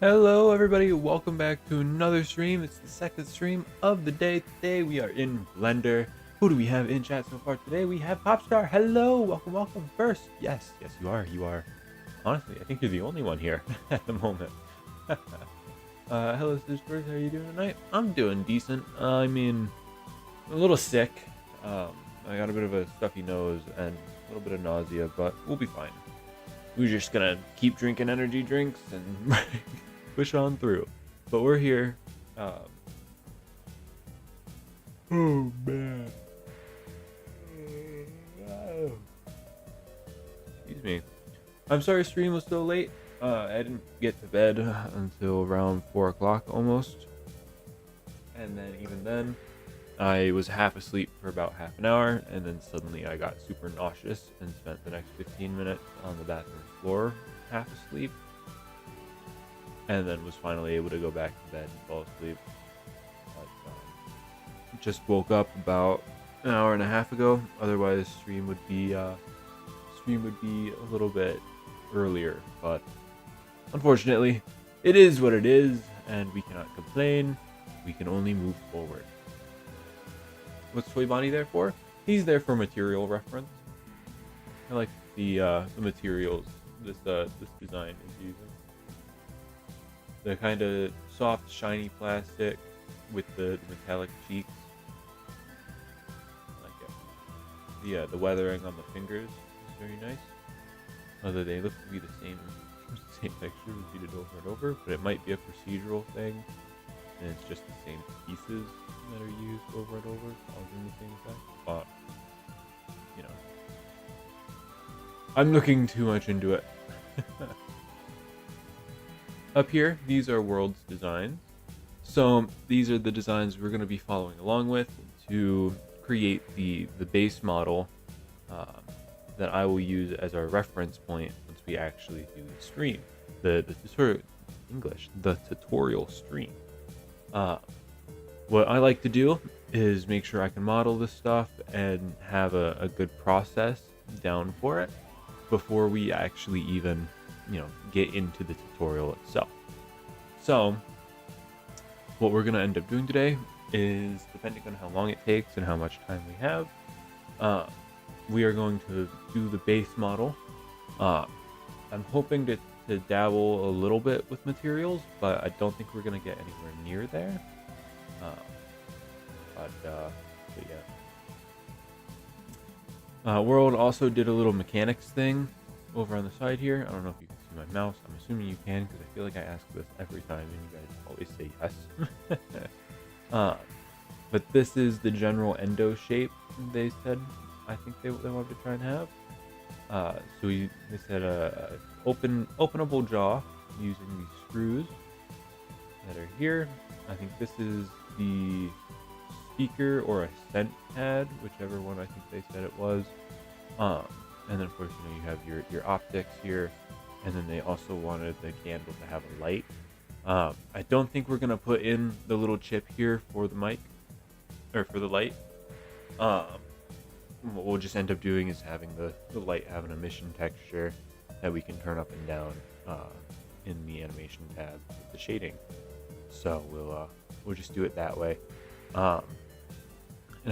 Hello everybody, welcome back to another stream. It's the second stream of the day. Today we are in Blender. Who do we have in chat so far today? We have Popstar. Hello, welcome first. Yes, you are. Honestly, I think you're the only one here at the moment. Hello sisters, how are you doing tonight? I'm doing decent. I mean, a little sick. I got a bit of a stuffy nose and a little bit of nausea, but we'll be fine. We're just gonna keep drinking energy drinks and push on through. But we're here. Oh man. Excuse me. I'm sorry stream was so late. I didn't get to bed until around 4 o'clock almost. And then even then, I was half asleep for about half an hour, and then suddenly I got super nauseous and spent the next 15 minutes on the bathroom floor half asleep. And then was finally able to go back to bed and fall asleep. But, just woke up about an hour and a half ago. Otherwise, stream would be a little bit earlier. But unfortunately, it is what it is, and we cannot complain. We can only move forward. What's Toy Bonnie there for? He's there for material reference. I like the materials this design is using. The kind of soft, shiny plastic with the metallic cheeks. I like it. The weathering on the fingers is very nice. Although they look to be the same texture repeated over and over, but it might be a procedural thing, and it's just the same pieces that are used over and over, causing the same effect. But you know, I'm looking too much into it. Up here, these are world's designs. So these are the designs we're going to be following along with to create the base model that I will use as our reference point once we actually do the stream, the tutorial stream. What I like to do is make sure I can model this stuff and have a good process down for it before we actually even get into the tutorial itself. So what we're going to end up doing today is, depending on how long it takes and how much time we have, we are going to do the base model. I'm hoping to dabble a little bit with materials, but I don't think we're going to get anywhere near there. But yeah. World also did a little mechanics thing over on the side here. I don't know if you can see my mouse. I'm assuming you can, because I feel like I ask this every time and you guys always say yes. But this is the general endo shape they said I think they wanted to try and have. So they said openable jaw using these screws that are here. I think this is the speaker or a scent pad, whichever one I think they said it was. And then of course you have your optics here, and then they also wanted the candle to have a light. I don't think we're gonna put in the little chip here for the mic or for the light. What we'll just end up doing is having the light have an emission texture that we can turn up and down in the animation tab with the shading. So we'll just do it that way. And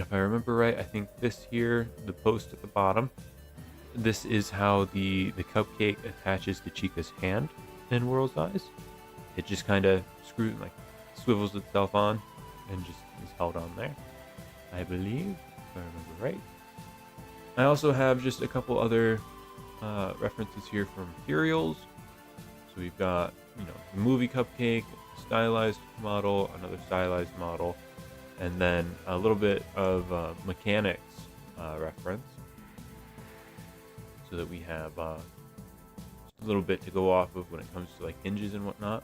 if I remember right, I think this here, the post at the bottom, this is how the cupcake attaches to Chica's hand in World's Eyes. It just kind of swivels itself on and just is held on there, I believe, if I remember right. I also have just a couple other references here for materials. So we've got, the movie cupcake, stylized model, another stylized model, and then a little bit of mechanics reference, so that we have just a little bit to go off of when it comes to like hinges and whatnot.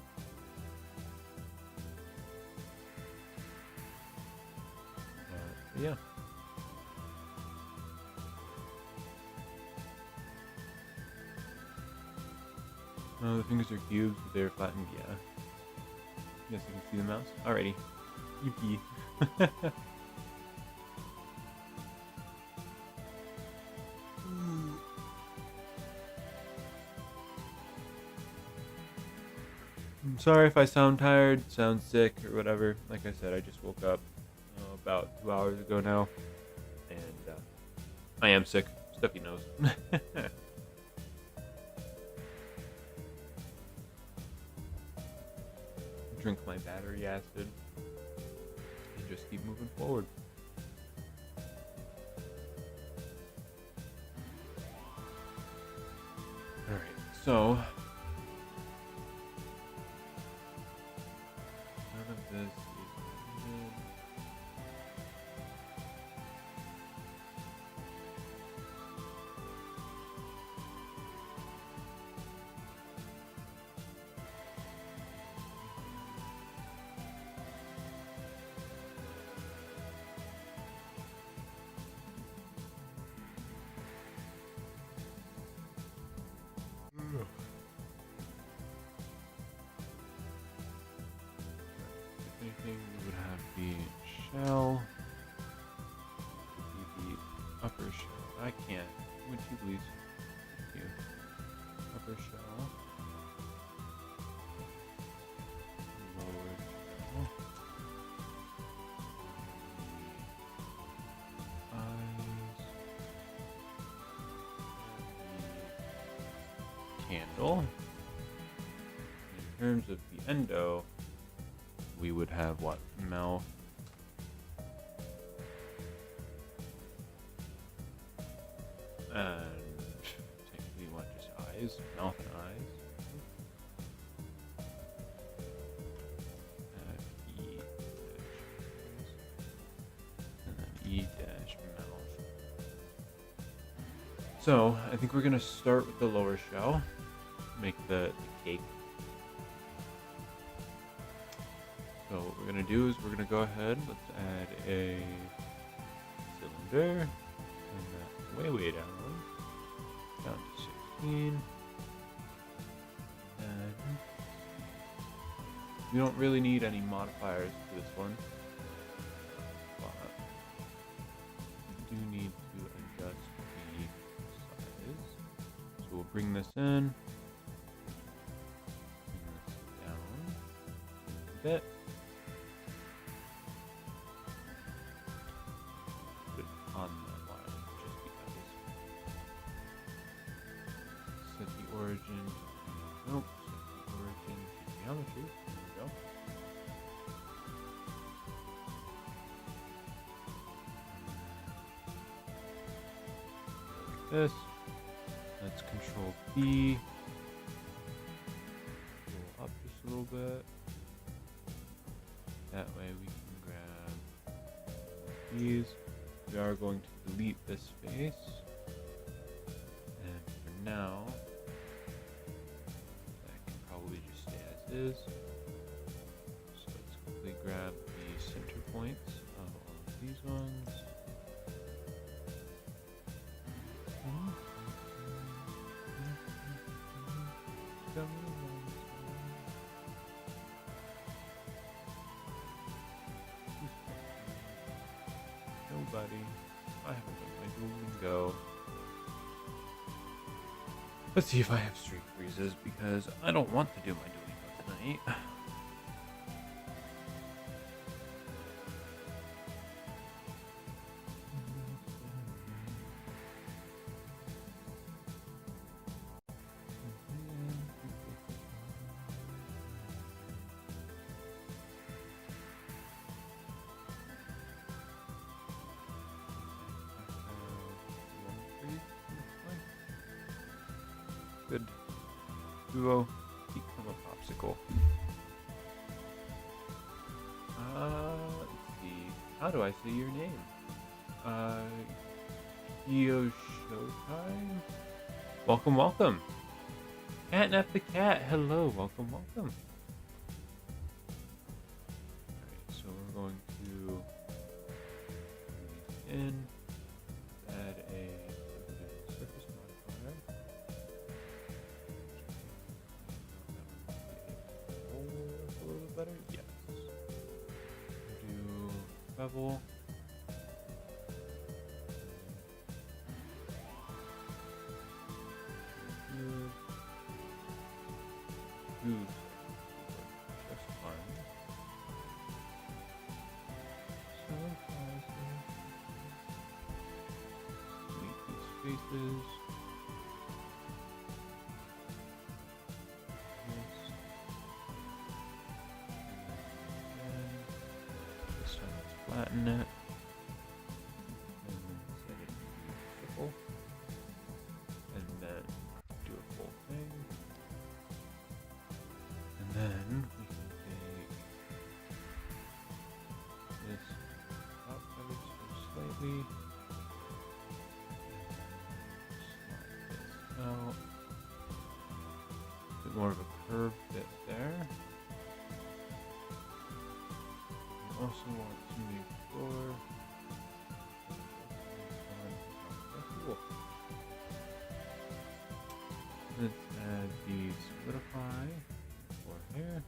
Yeah. The fingers are cubes, but they're flattened. Yeah. Yes, you can see the mouse. Alrighty. Yippee. I'm sorry if I sound tired, sound sick, or whatever. Like I said, I just woke up about 2 hours ago now, and I am sick. Stuffy nose. Drink my battery acid and just keep moving forward. Alright, so none of this is needed. If anything, we would have the shell. Would be the upper shell. I can't. Would you please? Thank you. Upper shell. Lower shell. Eyes. The candle. In terms of the endo, we would have what? Mouth. And technically what? Just eyes? Mouth and eyes. E dash and then E dash mouth. So I think we're gonna start with the lower shell. Make the cake. So what we're gonna do is we're gonna go ahead. Let's add a cylinder, and that way down to 16. And we don't really need any modifiers to this one, but we do need to adjust the size. So we'll bring this in, bring this down a bit. On the line, just because. Set the origin. Nope. Set the origin to geometry. There we go. Like this. Let's control B. Go up just a little bit. That way we can grab these. We are going to delete this face, and for now, that can probably just stay as is. So let's quickly grab the center points of all of these ones. Nobody. I haven't done my Duolingo. Let's see if I have streak freezes, because I don't want to do my Duolingo tonight. Good. Duo, become a popsicle. Let's see. How do I say your name? Yo Showtime? Welcome, welcome. Catnap the cat. Hello, welcome, welcome. Alright, so we're going to bring these in. Add a surface modifier. A little bit better? Yes. Do bevel. Good. then we can take this out ever so slightly. Slide this out. A bit more of a curved bit there. We also want to make sure. Cool. Let's add the solidify for here.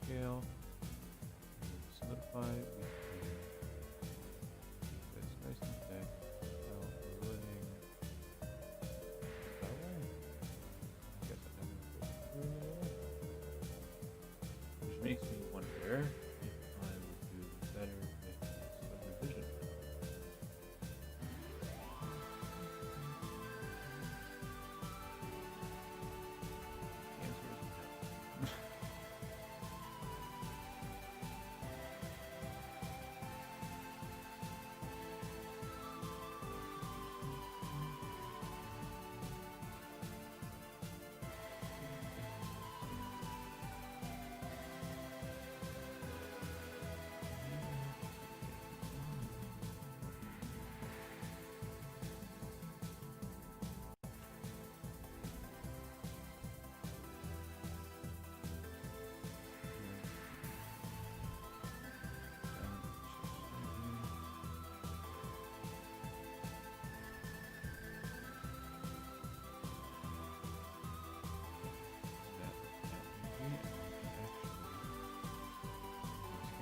Scale. Solidify. We can keep this nice and thick. Overlaying that way. I guess I haven't put through in a way. Which makes me wonder if I will do better with subdivision.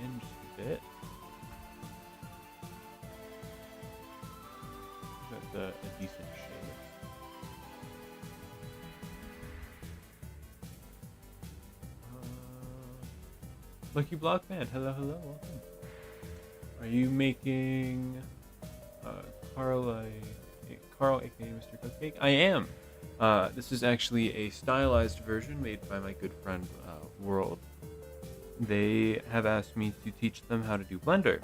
In just a bit. That's a decent shade. Lucky Blockman, hello, welcome. Are you making Carl, aka Mr. Cupcake? I am. This is actually a stylized version made by my good friend World. They have asked me to teach them how to do Blender.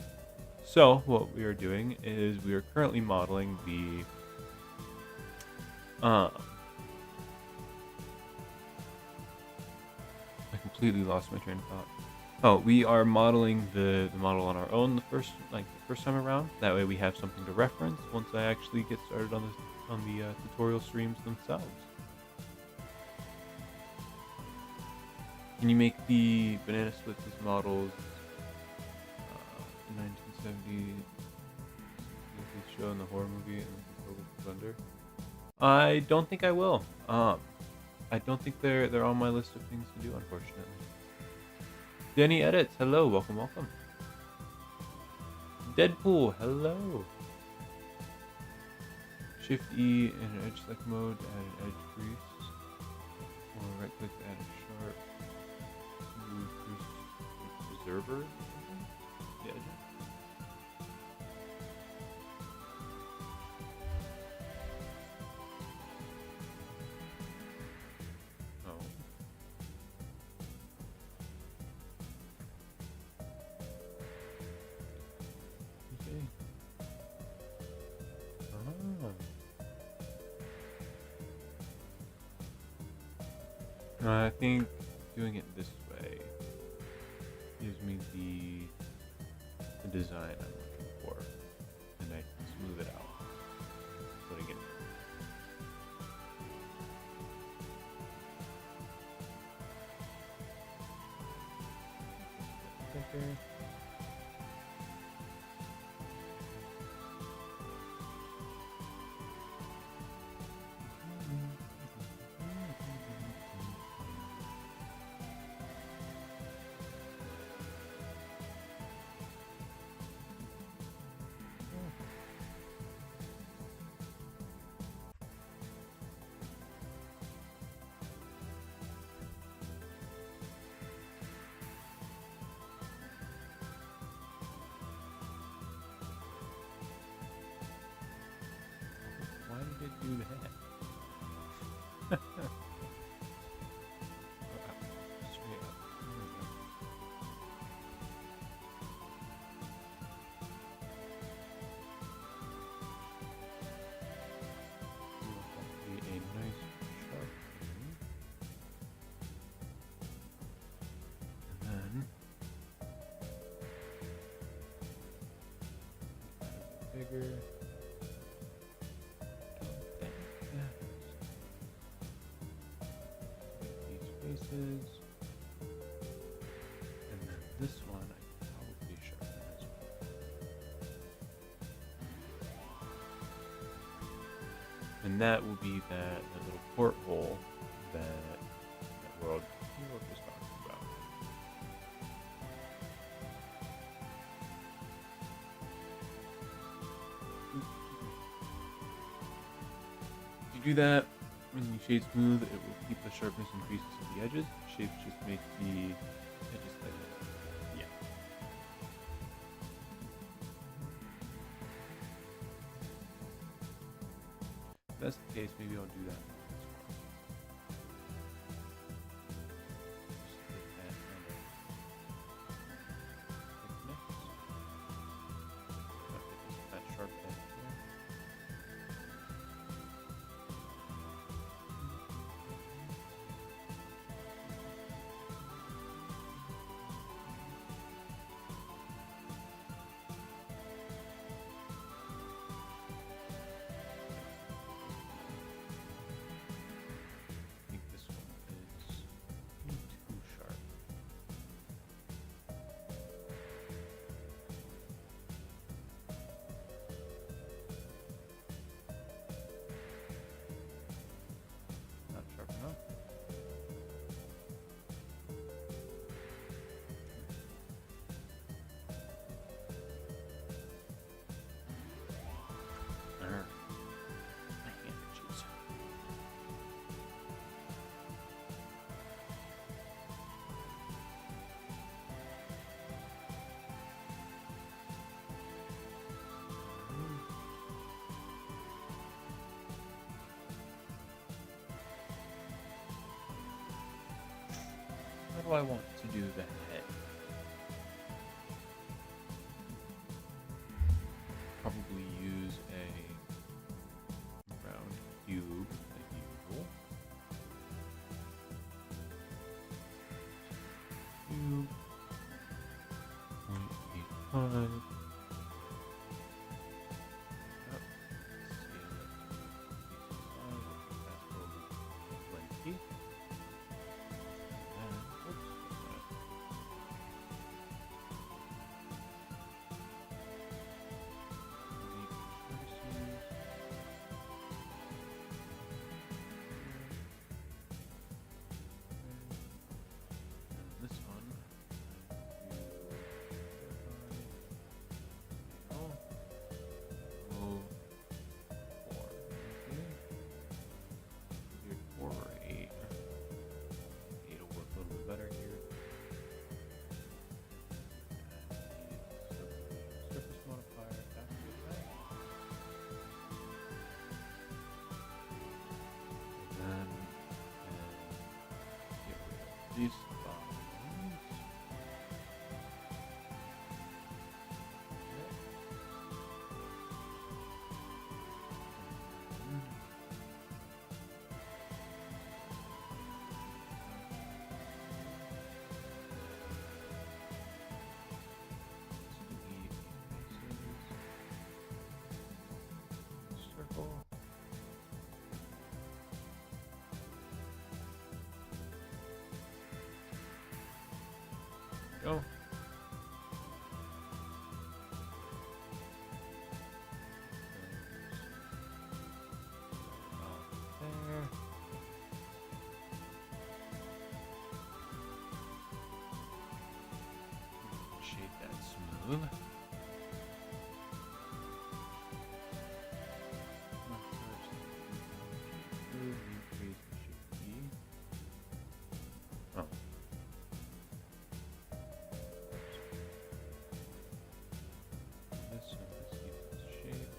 So what we are doing is we are currently modeling the I completely lost my train of thought. Oh, we are modeling the model on our own the first time around. That way we have something to reference once I actually get started on the tutorial streams themselves. Can you make the banana splits as models in 1970 show in the horror movie and Blender? I don't think I will. I don't think they're on my list of things to do, unfortunately. Denny Edits, hello, welcome. Deadpool, hello. Shift E in an edge select mode to add an edge crease. Or right click to add a sharp preserver. The edges. Oh. Okay. I think doing it this way gives me the design I'm looking for, and I can smooth it out, putting it. Okay. Why did it do that? Straight up. There we go. We want that to be a nice sharp thing. bigger. These faces. And then this one I can probably sharpen as well. And that will be that little porthole that world was talking about. If you do that, when you shade smooth, it will keep the sharpness and creases of the edges. Shapes just make the edges slightly. Yeah. If that's the case, maybe I'll do that. How do I want to do the head? Probably use a round cube like usual. Cube 0.85. These bones. Circle. Go. There. Shade that smooth. Oh. This one, let's see this shape.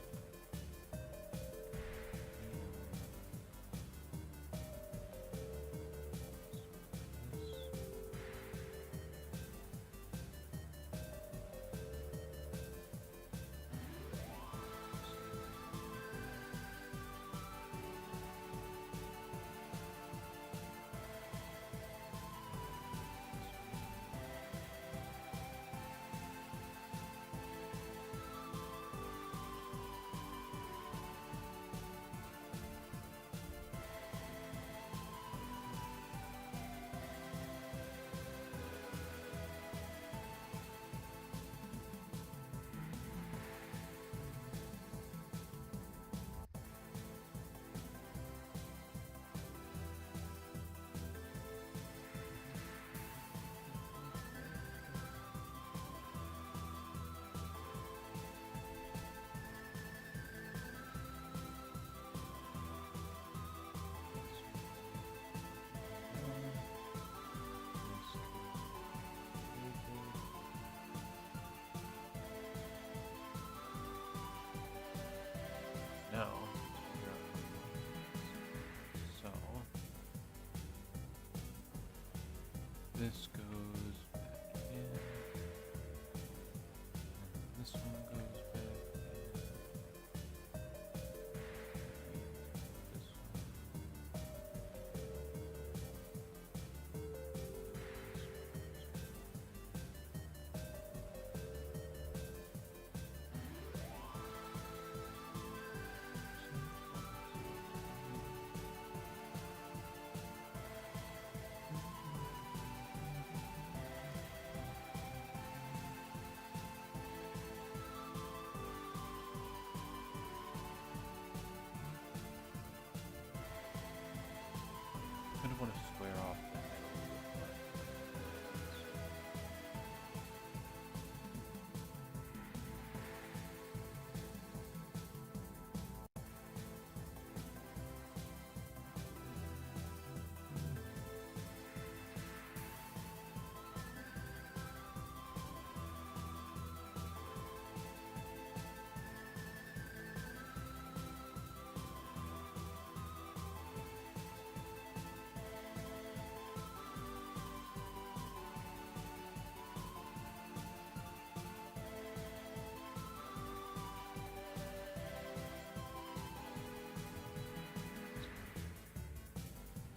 this goes back in. And this one goes back in. This one. I kind of want to square off the head a little bit more.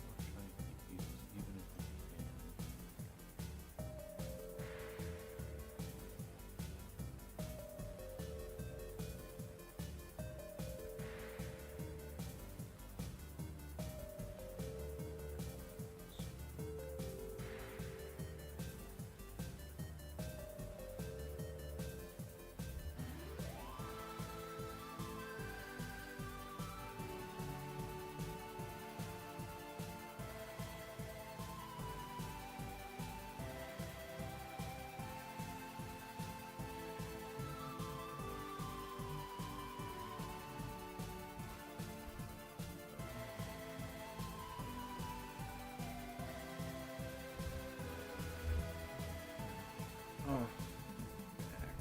We'll try and keep these as even as we can. Oh, heck.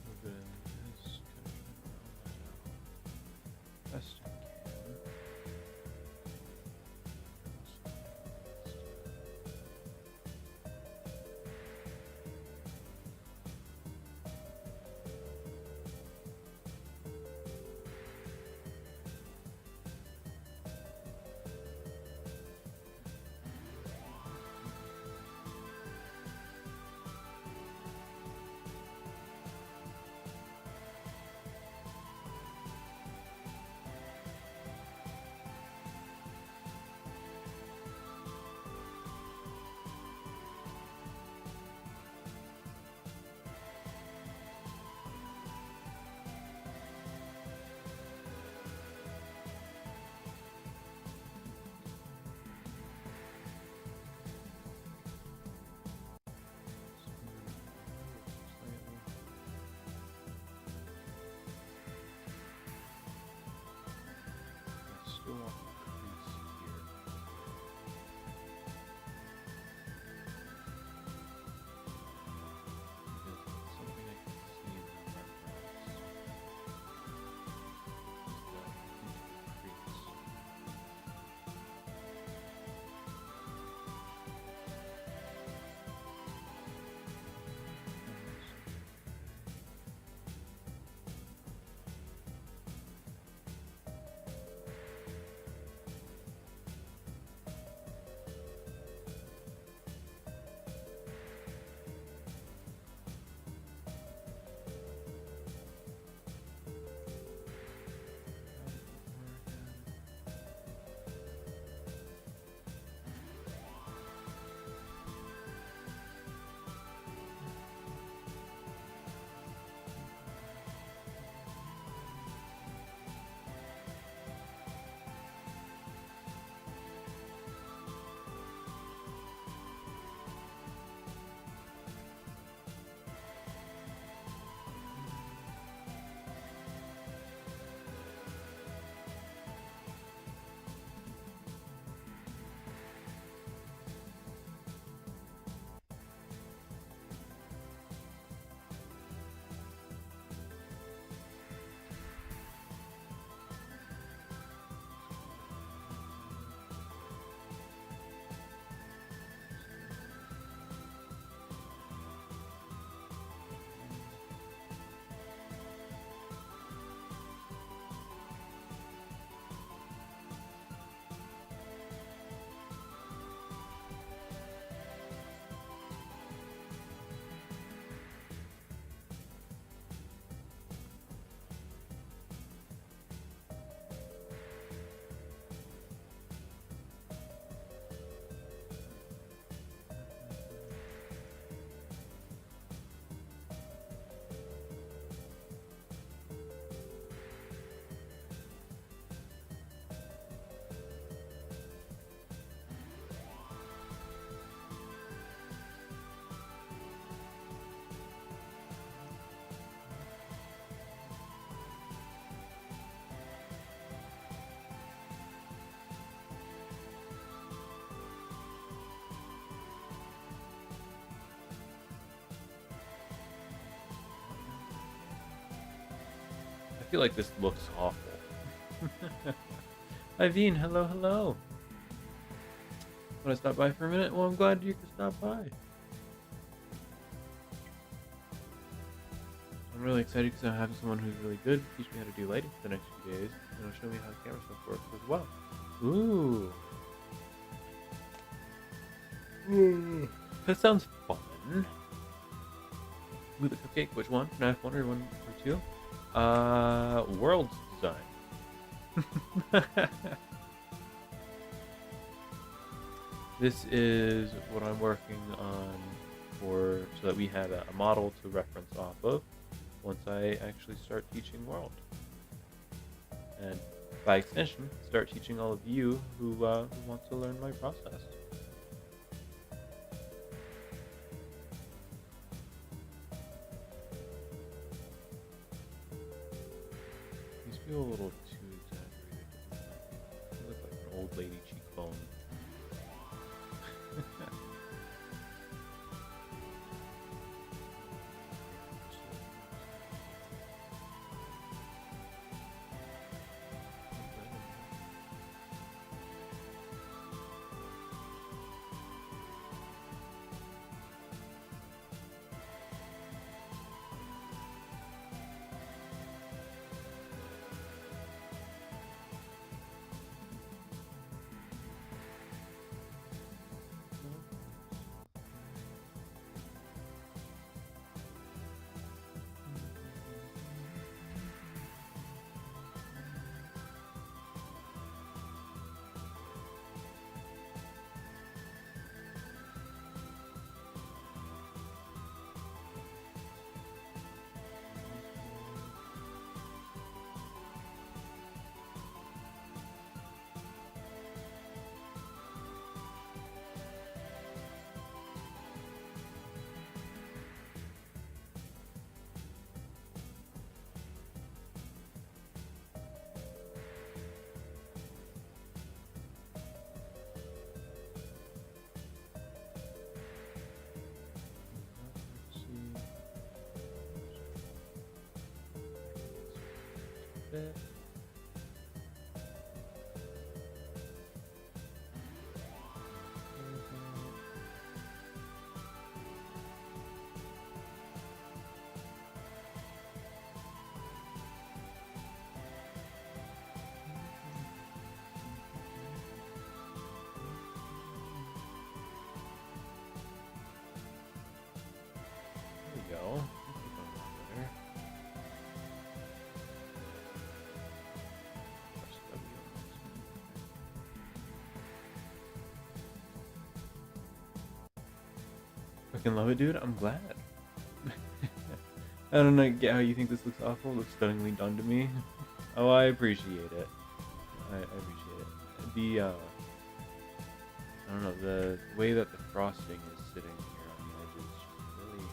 Move it in this, kind of round that out best I can. Still want the crease here. Because it's something I can see in the reference. Is the crease. feel like this looks awful. Iveen, hello, hello. Want to stop by for a minute? Well, I'm glad you could stop by. I'm really excited because I'm having someone who's really good teach me how to do lighting for the next few days, and it'll show me how camera stuff works as well. Ooh. That sounds fun. Ooh, the cupcake. Which one? FNAF 1 or 1 or 2? World's design. This is what I'm working on so that we have a model to reference off of once I actually start teaching World. And by extension, start teaching all of you who want to learn my process. These feel a little too exaggerated. They look like an old lady cheekbone. Bit. There we go. Fucking love it, dude. I'm glad. I don't know get how you think this looks awful. It looks stunningly done to me. Oh, I appreciate it. I appreciate it. I don't know, the way that the frosting is sitting here on the edge is just really...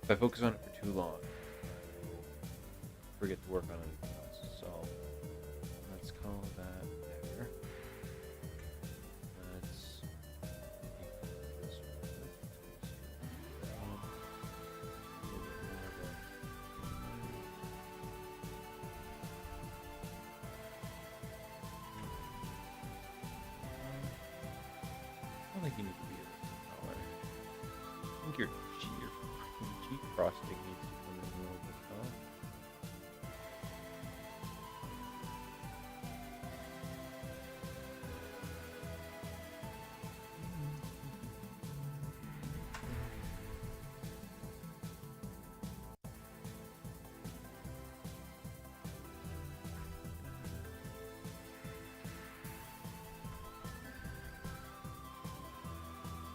If I focus on it for too long, I will forget to work on anything else. So let's call that there. Let's equal this one. I don't think you need to be a color. I think your cheek frosting needs to come in a little bit though.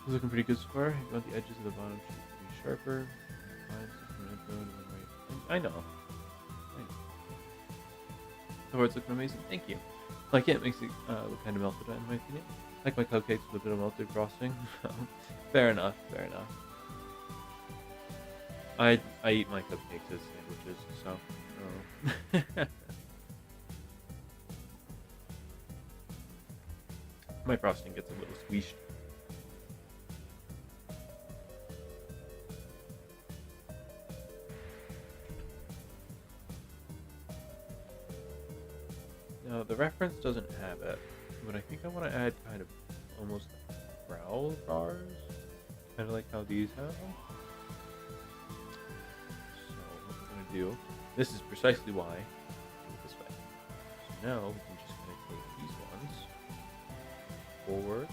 It's looking pretty good so far. You want the edges of the bottom sheet to be sharper. I know. So far it's looking amazing. Thank you. Like it makes it look kind of melted in my opinion. Like my cupcakes with a bit of melted frosting. Fair enough, fair enough. I eat my cupcakes as sandwiches, so my frosting gets a little squeezed. Now the reference doesn't have it, but I think I want to add kind of almost growl bars, kind of like how these have them. So what we're gonna do, this is precisely why I do it this way. So now we can just kind of take these ones forward,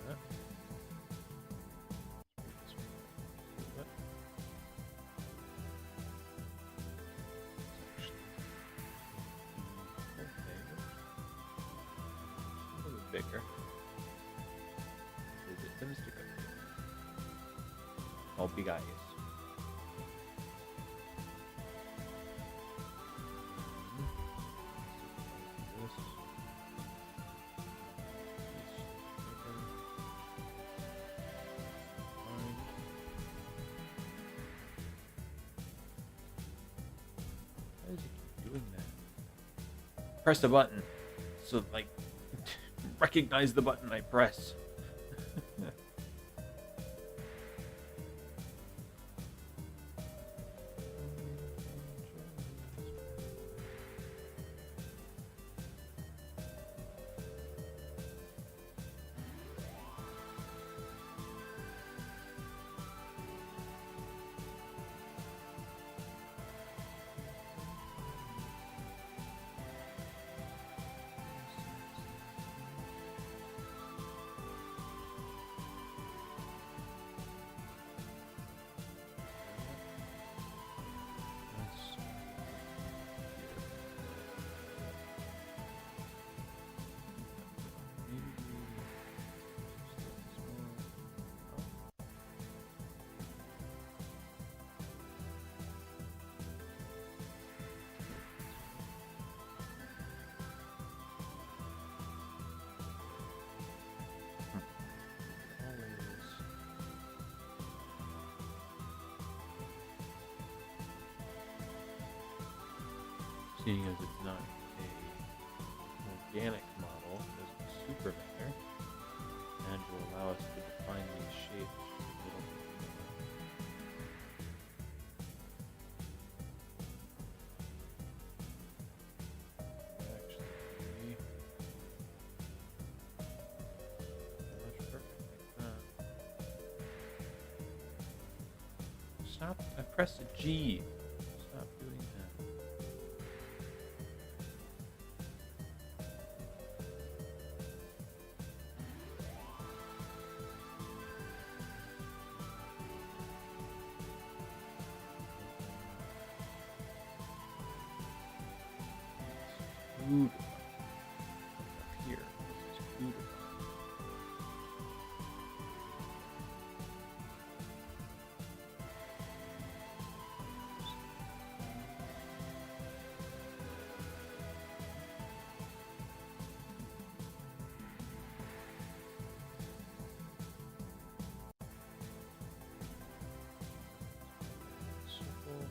up, bigger. Is it the Mr. Cupcake? All big eyes. Why does it keep doing that? Press the button. So like recognize the button I press. Seeing as it's not an organic model, it doesn't super matter, and will allow us to define these shapes a little bit more. Actually, much perfect like that. Stop! I pressed a G. Stop doing that. Food up here. This is food. Circle.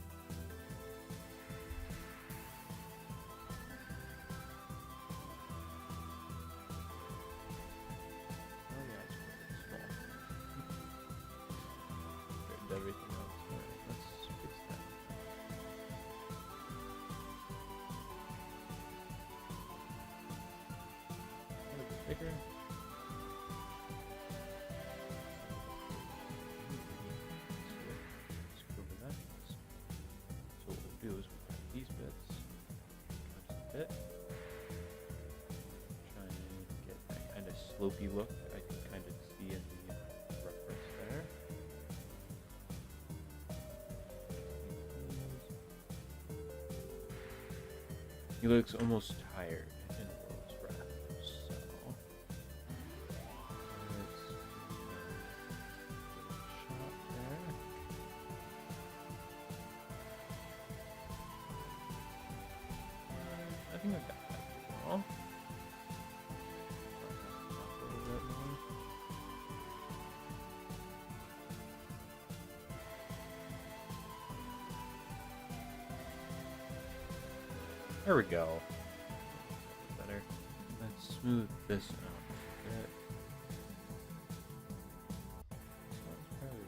Everything else. Alright, let's fix that. A little bit bigger. Screw over that. So what we'll do is we'll grab these bits, just a bit, try and get that kind of slopey look that I can kind of see in the reference there. He looks almost tired in World's Wrath, so let's give a shot there. I think I've got that pretty well. A little bit more. There we go. Better. Let's smooth this out a bit. This one's probably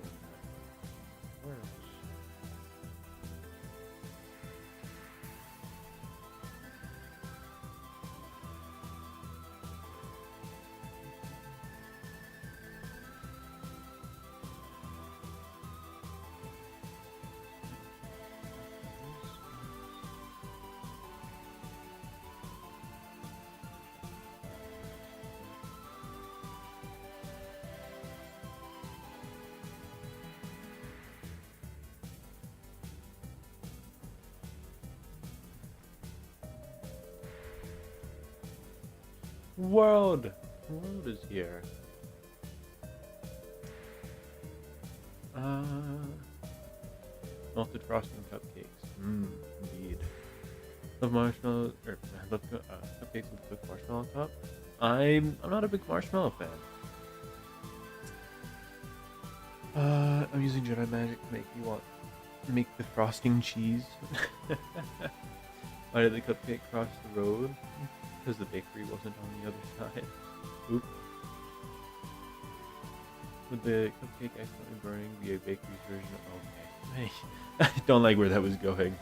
worse. World is here. Melted frosting cupcakes. Indeed. Love marshmallows, or I love cupcakes with cooked marshmallow on top. I'm not a big marshmallow fan. I'm using Jedi magic to make the frosting cheese. Why did the cupcake cross the road? Because the bakery wasn't on the other side. Oop. Would the cupcake accidentally burning be a bakery's version of... Okay. I don't like where that was going.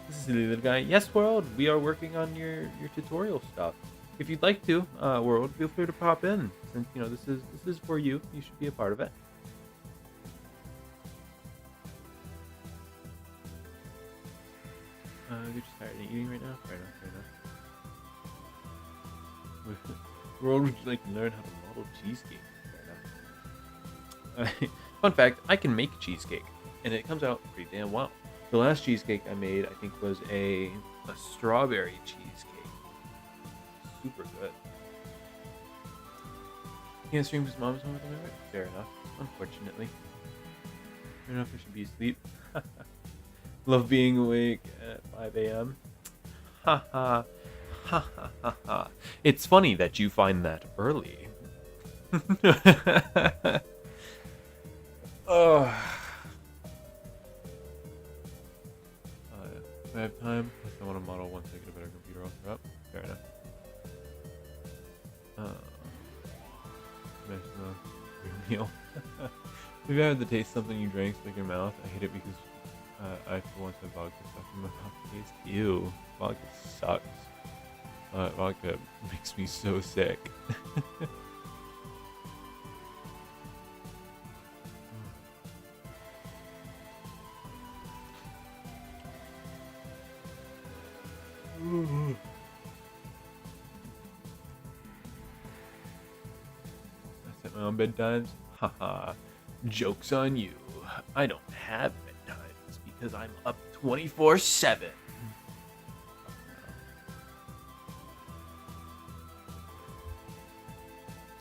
This is the little guy. Yes, World, we are working on your tutorial stuff. If you'd like to, World, feel free to pop in. Since, you know, this is for you. You should be a part of it. You're just tired of eating right now? Fair enough, fair enough. World, would you like to learn how to model cheesecake? Fair enough. Fun fact, I can make cheesecake, and it comes out pretty damn well. The last cheesecake I made, I think, was a strawberry cheesecake. Super good. Can't stream because mom's home at the moment? Fair enough. Unfortunately. Fair enough, I should be asleep. Love being awake at 5 a.m. Ha ha. Ha ha ha ha. It's funny that you find that early. Oh. If I have time, I want to model once I get a better computer all set up. Fair enough. Meal. Have you ever had to taste something you drank stuck in your mouth? I hate it because I for once have vodka stuck in my mouth. Taste. Ew. Vodka sucks. Vodka makes me so sick. I set my own bedtimes. Haha. Joke's on you. I don't have bedtimes because I'm up 24/7.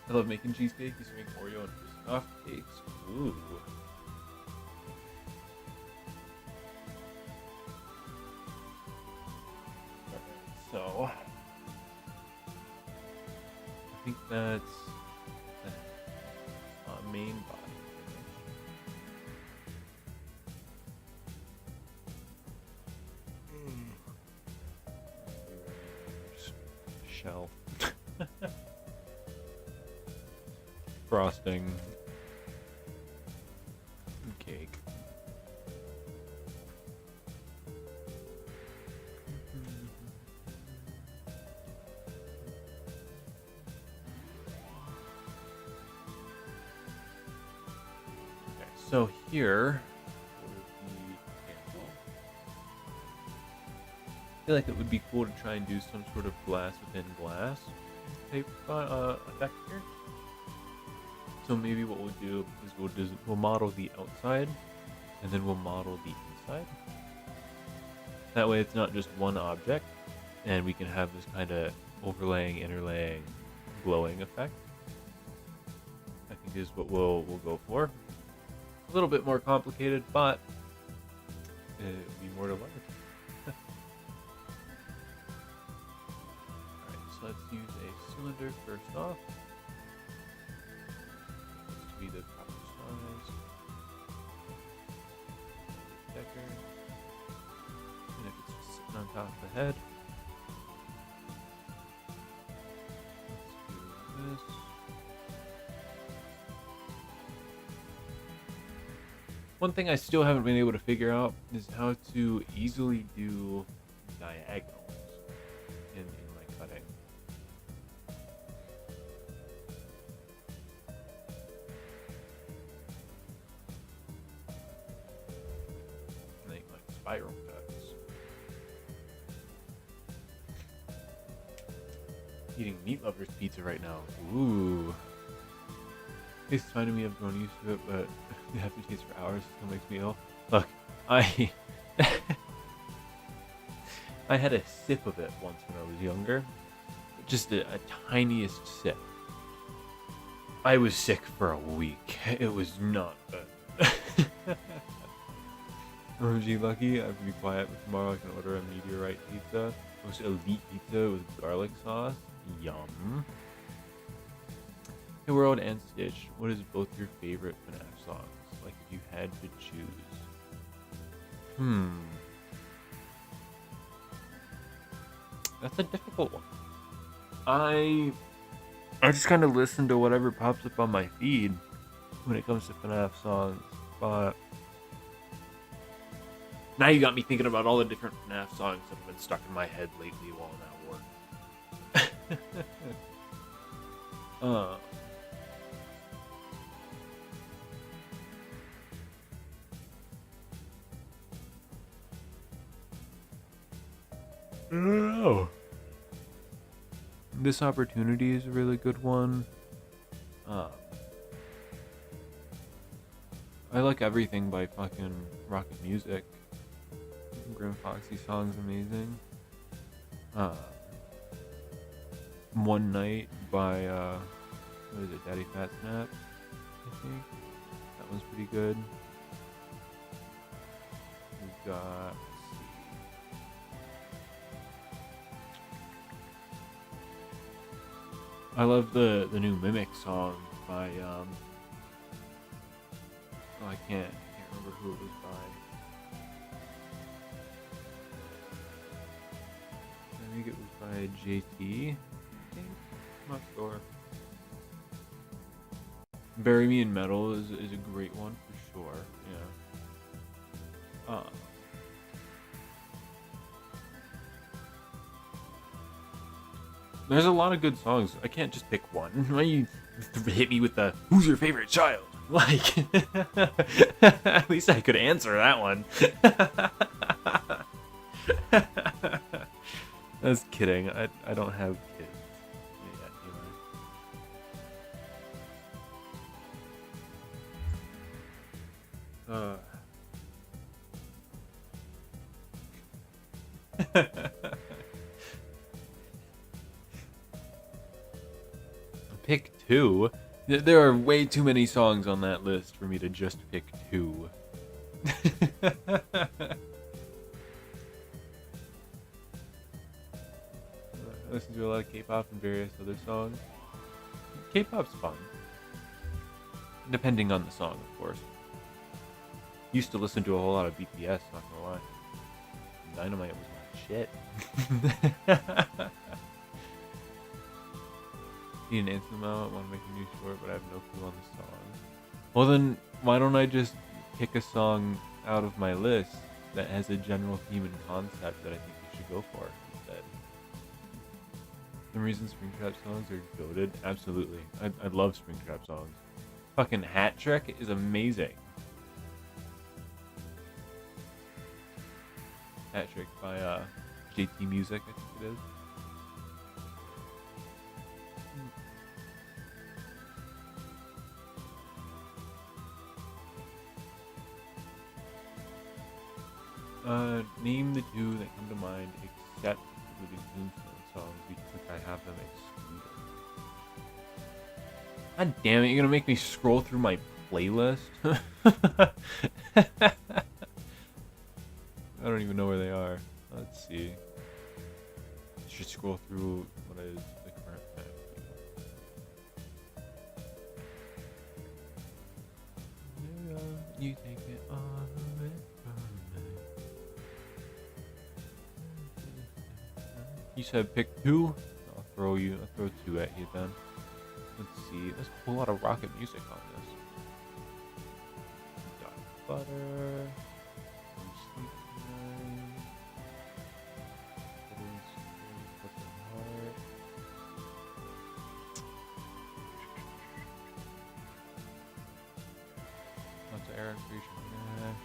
I love making cheesecake. Used to make Oreo and soft cakes. Ooh. So I think that's main body finish. Shelf. Frosting. Cake. So here, I feel like it would be cool to try and do some sort of glass within glass type effect here. So maybe what we'll do is we'll model the outside, and then we'll model the inside. That way it's not just one object, and we can have this kind of overlaying, interlaying, glowing effect. I think is what we'll go for. A little bit more complicated, but it'll be more to learn. Alright, so let's use a cylinder first off. This to be the proper size. Decker. And if it's just sitting on top of the head. Let's do this. One thing I still haven't been able to figure out is how to easily do diagonals in my cutting. Like spiral cuts. Eating meat lovers pizza right now. Ooh. It's fine to me, I've grown used to it, but the aftertaste for hours still makes me ill. Look, I had a sip of it once when I was younger. Just a tiniest sip. I was sick for a week. It was not good. OMG Lucky, I have to be quiet, but tomorrow I can order a meteorite pizza. Most elite pizza with garlic sauce. Yum. Hey World and Stitch, what is both your favorite FNAF songs? Like if you had to choose. That's a difficult one. I just kind of listen to whatever pops up on my feed when it comes to FNAF songs, but now you got me thinking about all the different FNAF songs that have been stuck in my head lately while I'm at work. I don't know. This opportunity is a really good one. I like everything by fucking Rocket Music. Grim Foxy song's amazing. One Night by what is it, Daddy Fat Snap, I think. That one's pretty good. We've got, I love the new Mimic song by oh, I can't remember who it was by. I think it was by JT, I think. I'm not sure. Bury Me in Metal is a great one for sure, yeah. There's a lot of good songs. I can't just pick one. Why you hit me with the "Who's your favorite child?" Like, at least I could answer that one. I was kidding. I don't have kids yet, Pick two? There are way too many songs on that list for me to just pick two. I listen to a lot of K-pop and various other songs. K-pop's fun. Depending on the song, of course. Used to listen to a whole lot of BTS, not gonna lie. Dynamite was my shit. Need an anthem out, want to make a new short, but I have no clue on the song. Well then, why don't I just pick a song out of my list that has a general theme and concept that I think you should go for instead? Some reason Springtrap songs are goated? Absolutely. I love Springtrap songs. Fucking Hat Trick is amazing. Hat Trick by JT Music, I think it is. Name the two that come to mind except including Tombstone songs because I have them excluded. God damn it, you're gonna make me scroll through my playlist? I don't even know where they are. Let's see. Should scroll through what is the current thing. You take it all away from me. You said pick 2? I'll throw 2 at you then. Let's see. There's a whole lot of rocket music on this. Dot butter. Sleep tonight. Lots of Aaron Creation Nash.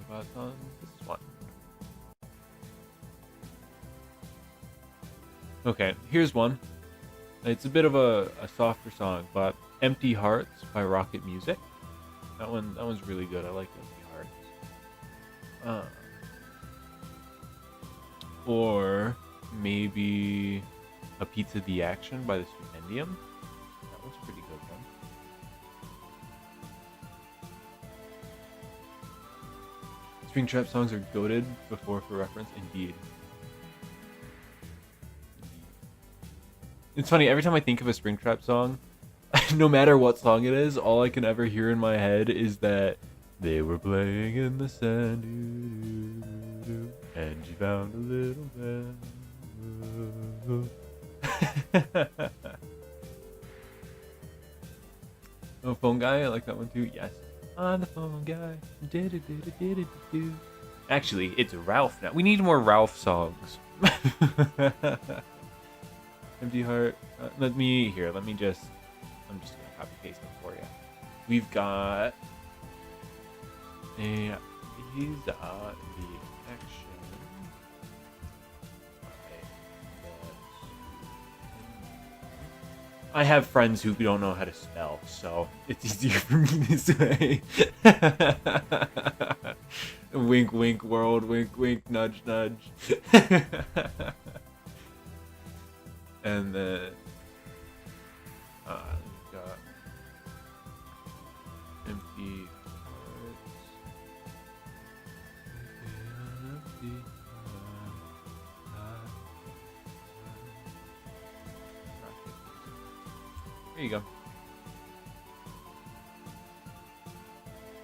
What about this one? Okay, here's one. It's a bit of a softer song, but Empty Hearts by Rocket Music. That one's really good. I like Empty Hearts. Or maybe A Pizza the Action by the Stupendium. That one's a pretty good one. Springtrap songs are goated before for reference, indeed. It's funny, every time I think of a Springtrap song, no matter what song it is, all I can ever hear in my head is that they were playing in the sand, and she found a little man. Oh, Phone Guy, I like that one too. Yes. On the phone guy. Actually, it's Ralph now. We need more Ralph songs. Empty Heart. I'm just gonna copy paste them for you. We've got the action. I have friends who don't know how to spell, so it's easier for me this way. Wink, wink, world. Wink, wink, nudge, nudge. And then we've got Empty Hearts. There you go.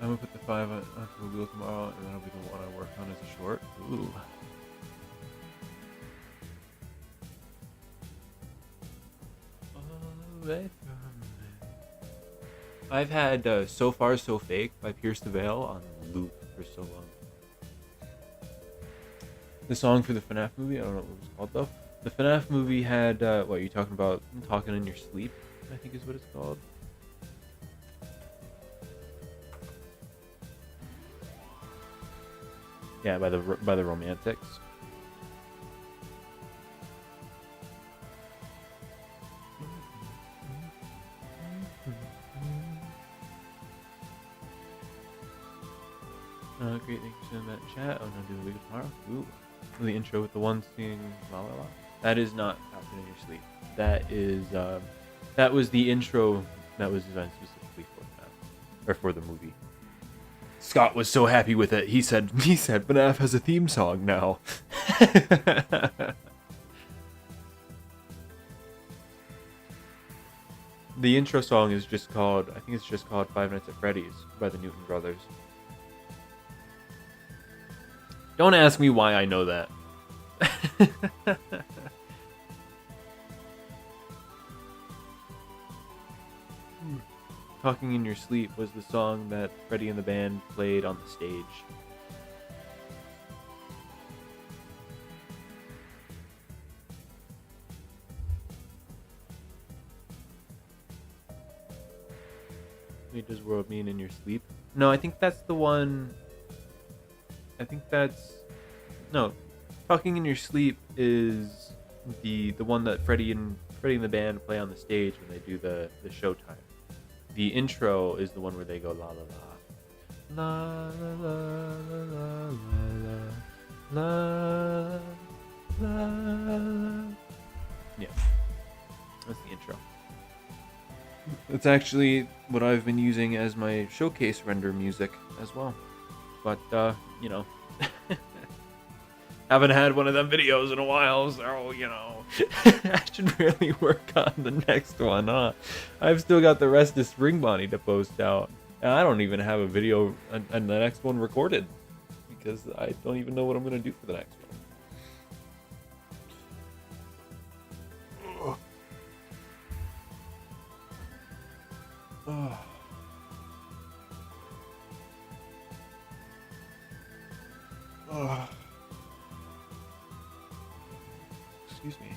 I'm gonna put the 5 onto the wheel tomorrow, and that'll be the one I work on as a short. Ooh. I've had So Far So Fake by Pierce the Veil on loop for so long. The song for the FNAF movie, I don't know what it was called though. The FNAF movie had, what are you talking about? Talking in Your Sleep, I think is what it's called. Yeah, by the Romantics. Great, thank you for sending that in chat. I'm gonna do the video tomorrow. Ooh. The intro with the one singing La La La. That is not Talking in Your Sleep. That is that was the intro that was designed specifically for FNAF, or for the movie. Scott was so happy with it. He said FNAF has a theme song now. The intro song is just called, I think it's just called Five Nights at Freddy's by the Newton Brothers. Don't ask me why I know that. Talking in Your Sleep was the song that Freddie and the band played on the stage. Wait, does World mean in your sleep? No, I think that's the one. No. Talking in Your Sleep is the one that Freddie and the band play on the stage when they do the showtime. The intro is the one where they go la la la. La la la la la la la la. Yeah, that's the intro. It's actually what I've been using as my showcase render music as well. But, you know, haven't had one of them videos in a while, so, you know, I should really work on the next one, huh? I've still got the rest of Spring Bonnie to post out. And I don't even have a video and the next one recorded because I don't even know what I'm going to do for the next one. Excuse me.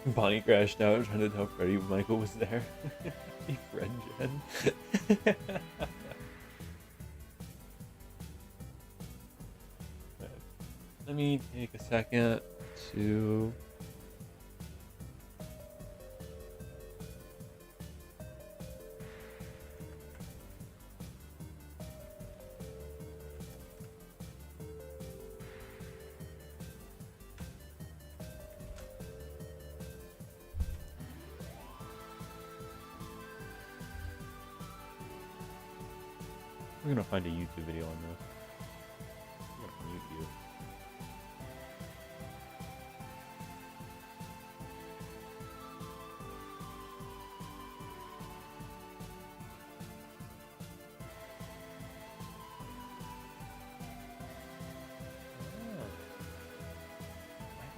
Bonnie crashed out trying to tell Freddie Michael was there. He friend Jen. Let me take a second to... We're gonna find a YouTube video on this. I'm gonna mute you.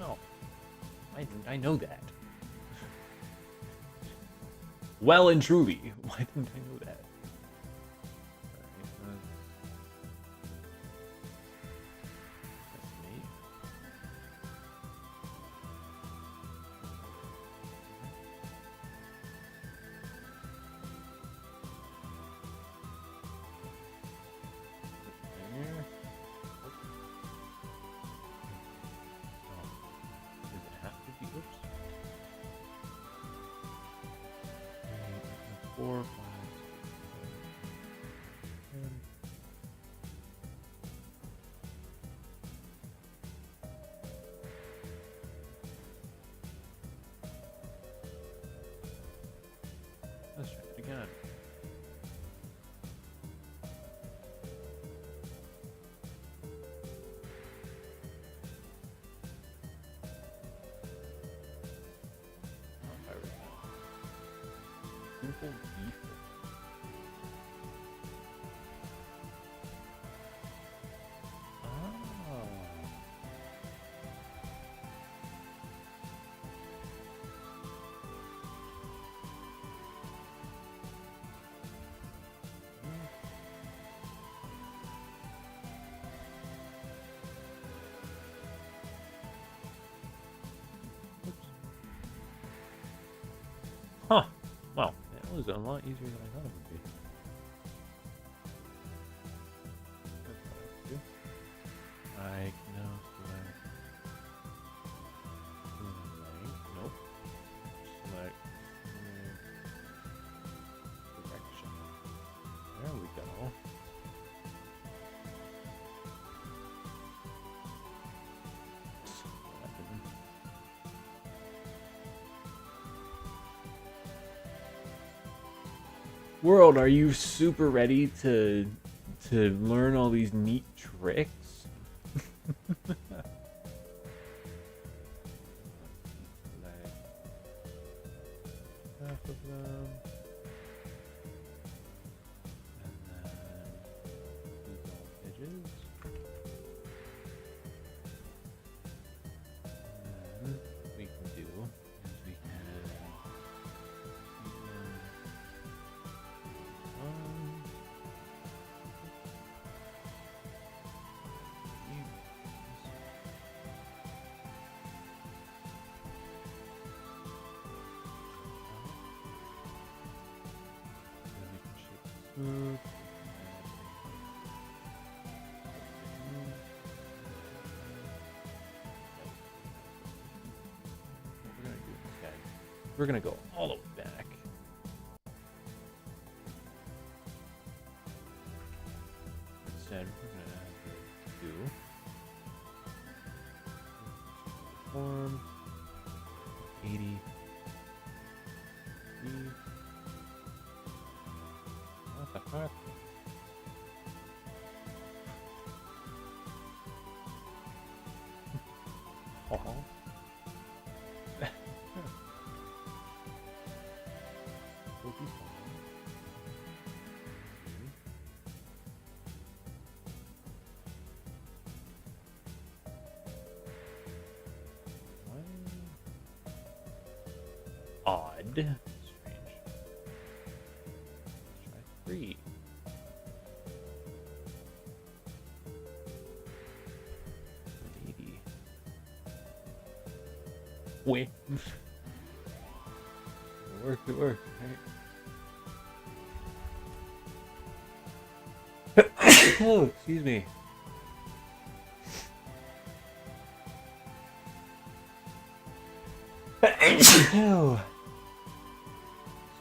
Oh. Wow. Why didn't I know that? Well and truly, why didn't I know that? Let's try it again. Simple default. Huh. Wow, that was a lot easier than I thought it would be. That's what I would do. I can now select right. Nope. Select direction. There we go. World, are you super ready to learn all these neat tricks? Half of them. And then these all edges. And then what we can do is we can smooth. We're gonna go all the way back. Instead, we're gonna do form 80. What the fuck? Oh. Odd. Strange. Try 3. Wait. It worked, right? Oh, excuse me. Oh.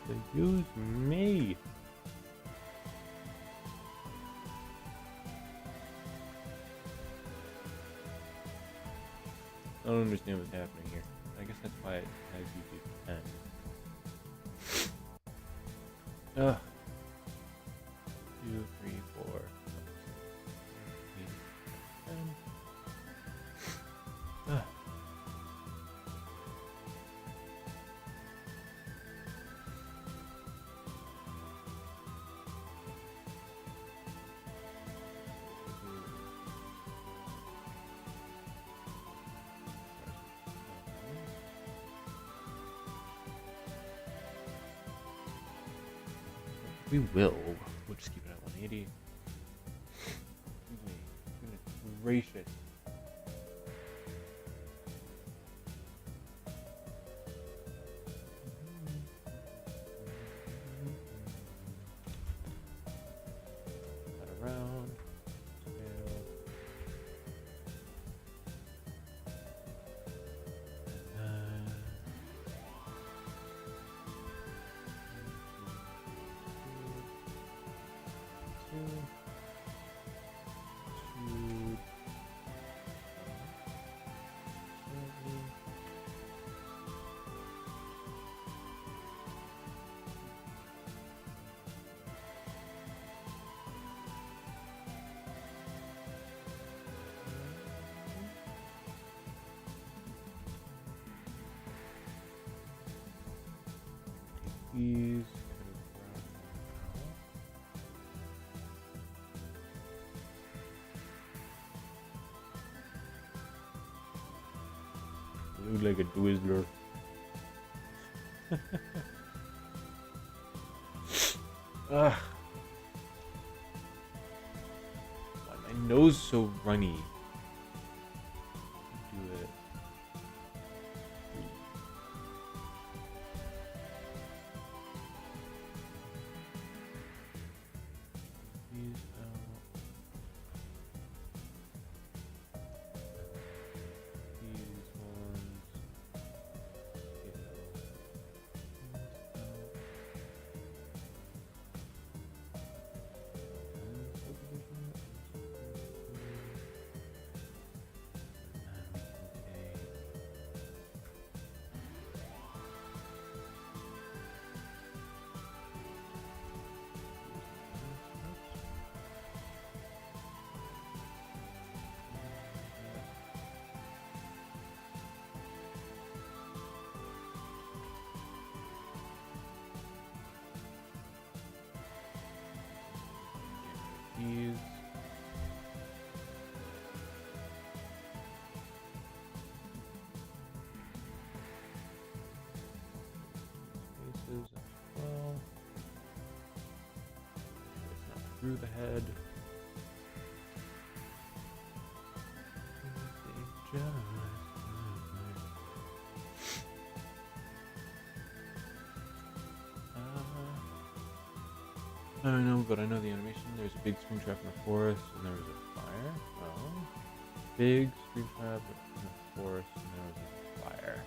Excuse me. I don't understand what's happening here. I guess that's why it has YouTube 10. Ugh. 2, 3, 4, 5, 6, 7, 8, 9, 10. Ugh. We will. We'll just keep it at 180. Goodness gracious. Cut around. Scale. These look like a Twizzler. Ugh. Why my nose so runny? Do it. These out. These ones. These. Spaces as well. It's not through the head. I don't know, but I know the animation. There's a big screen trap in the forest, and there was a fire. Oh. Big screen trap in the forest, and there was a fire.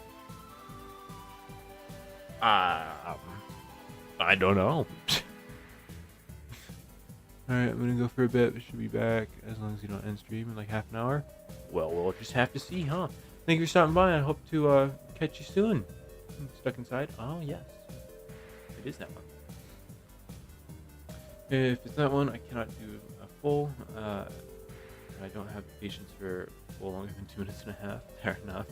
I don't know. Alright, I'm gonna go for a bit. We should be back as long as you don't end stream in like half an hour. Well, we'll just have to see, huh? Thank you for stopping by. I hope to catch you soon. Stuck inside? Oh, yes. It is that one. If it's that one, I cannot do a full. I don't have patience for a full longer than 2 minutes and a half. Fair enough.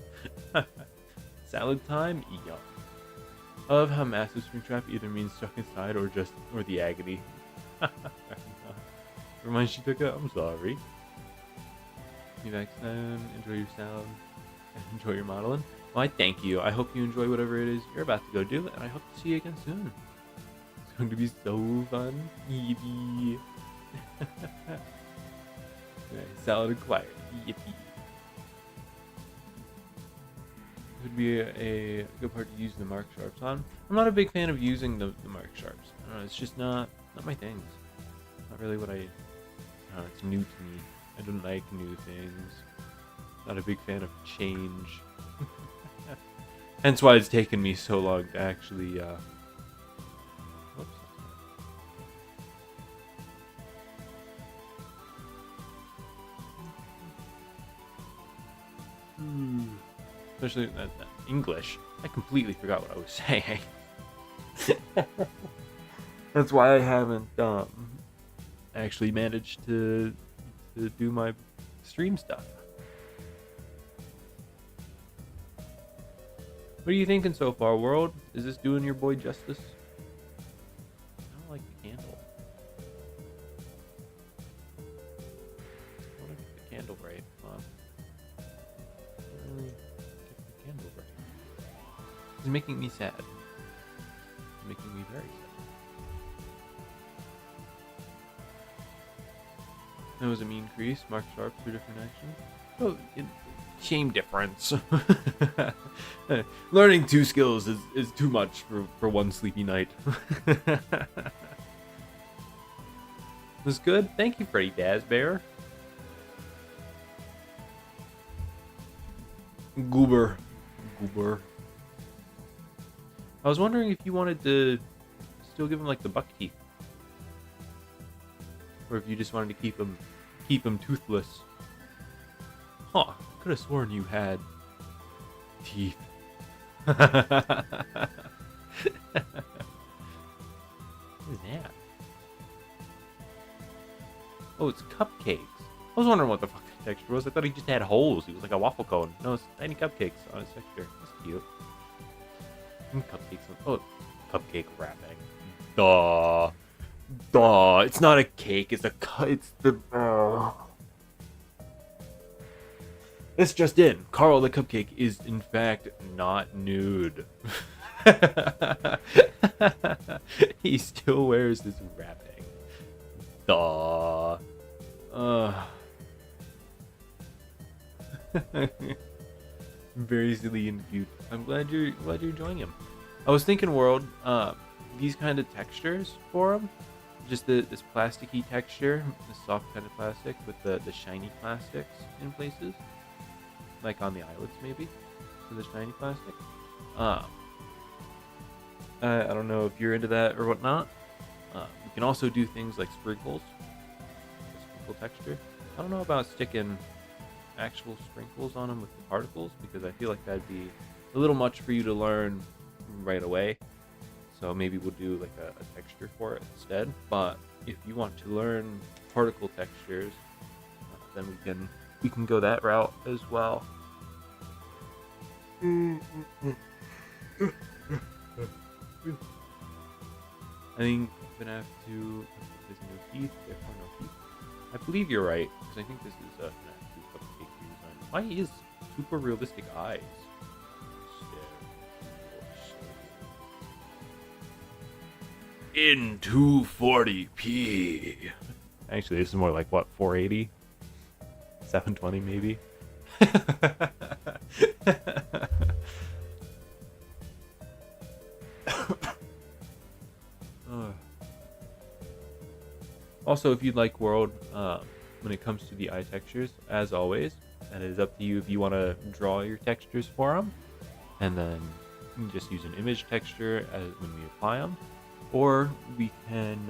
Salad time? Yum. I love how massive Springtrap either means stuck inside or the agony. Reminds you took it. I'm sorry. See you next time. Enjoy your salad and enjoy your modeling. Well, I thank you. I hope you enjoy whatever it is you're about to go do, and I hope to see you again soon. It's going to be so fun. Yippee. Salad acquired. Yippee. It would be a good part to use the mark sharps on. I'm not a big fan of using the mark sharps. I don't know, it's just not my things. Not really what I don't know, it's new to me. I don't like new things. Not a big fan of change. Hence why it's taken me so long to actually whoops. Especially that English. I completely forgot what I was saying. That's why I haven't actually managed to do my stream stuff. What are you thinking so far, world? Is this doing your boy justice? I don't like the candle. I want to get the candle right. Come on. Really get the candle right. It's making me sad. It's making me very sad. That was a mean crease. Mark sharps for different actions. Oh, same difference. Learning 2 skills is too much for one sleepy night. Was good. Thank you, Freddy Dazbear. Goober. I was wondering if you wanted to still give him like the buck teeth, or if you just wanted to keep him toothless. Huh? Could have sworn you had teeth. What is that? Oh, it's cupcakes. I was wondering what the fuck the texture was. I thought he just had holes. He was like a waffle cone. No, it's tiny cupcakes on his texture. That's cute. Cupcakes. Oh, cupcake wrapping. Duh. It's not a cake. It's the. It's just in. Carl the Cupcake is in fact not nude. He still wears his wrapping. Duh. Very silly and cute. I'm glad you're enjoying him. I was thinking, world, these kind of textures for him, just this plasticky texture, the soft kind of plastic with the shiny plastics in places, like on the eyelids maybe, for the shiny plastic. I don't know if you're into that or whatnot. You can also do things like sprinkles, sprinkle texture. I don't know about sticking actual sprinkles on them with the particles, because I feel like that'd be a little much for you to learn right away. So maybe we'll do like a texture for it instead. But if you want to learn particle textures, then we can go that route as well. I think FNAF 2 has no teeth, therefore no teeth. I believe you're right, because I think this is a FNAF 2 cupcake design. Why is super realistic eyes? In 240p. Actually, this is more like what, 480? 720 maybe? Also, if you'd like, world, when it comes to the eye textures, as always, and it is up to you if you want to draw your textures for them, and then can just use an image texture when we apply them, or we can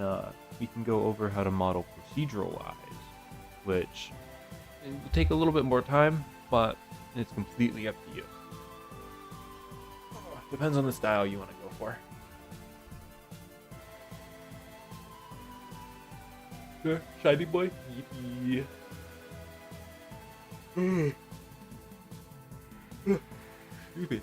go over how to model procedural eyes, which it will take a little bit more time, but it's completely up to you. Depends on the style you want to go for. Shiny boy. Yippee. Stupid.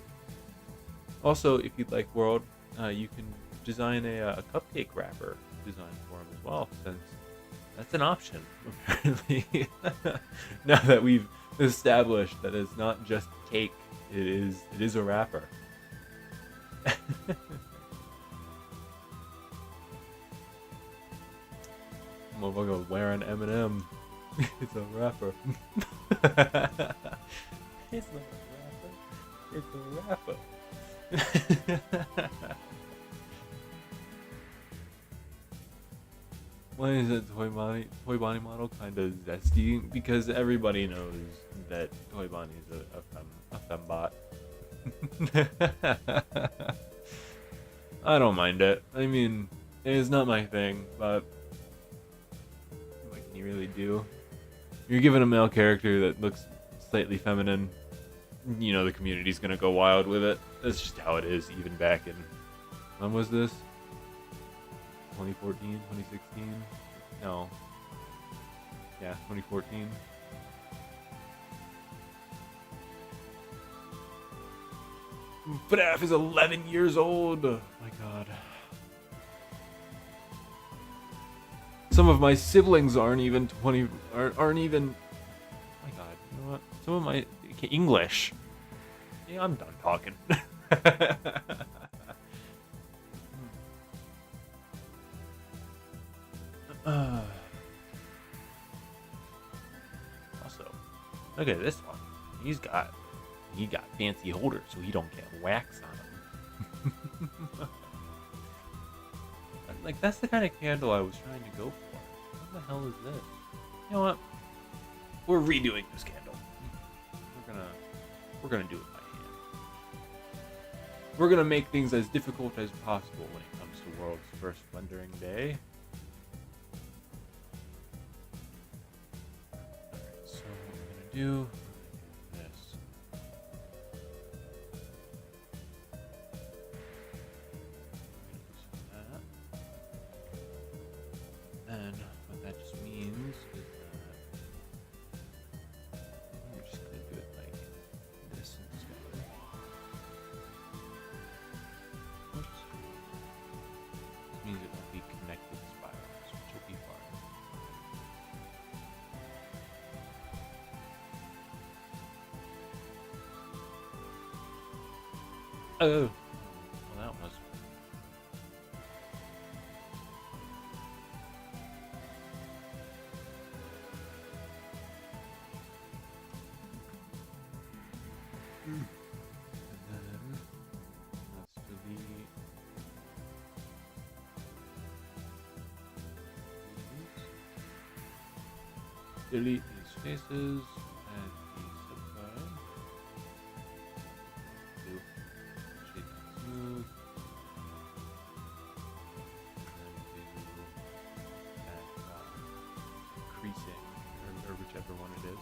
Also, if you'd like World, you can design a cupcake wrapper design for him as well, since that's an option, apparently. Now that we've established that it's not just cake, it is a wrapper. Motherfucker wearing M&M. It's a wrapper. It's not a wrapper. It's a wrapper. Why is that Toy Bonnie model kind of zesty? Because everybody knows that Toy Bonnie is a fembot. I don't mind it. I mean, it's not my thing, but what can you really do? You're given a male character that looks slightly feminine, you know the community's gonna go wild with it. That's just how it is, even back in... When was this? 2014? 2016? No. Yeah, 2014. FNAF is 11 years old! Oh my god. Some of my siblings aren't even 20... aren't even... Oh my god, you know what? Some of my... English. Yeah, I'm done talking. Also, look at this one. He got fancy holders so he don't get wax on him. Like, that's the kind of candle I was trying to go for. What the hell is this? You know what? We're redoing this candle. We're gonna do it by hand. We're gonna make things as difficult as possible when it comes to World's first rendering day. Alright, so what we're gonna do this. Then what that just means is that we're just gonna do it like this instead. Oops. This means it won't be connected spirals, which will be fun. Oh, well, that was. And then let's delete these faces and the subscribe. Do shade and smooth. And then do that creasing or whichever one it is.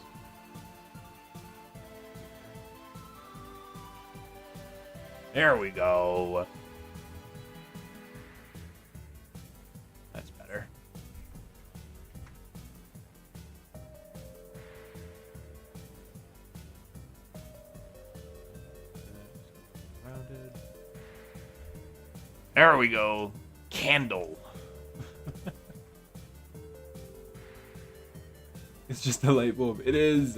There we go. That's better. Rounded. There we go. Candle. It's just a light bulb. It is.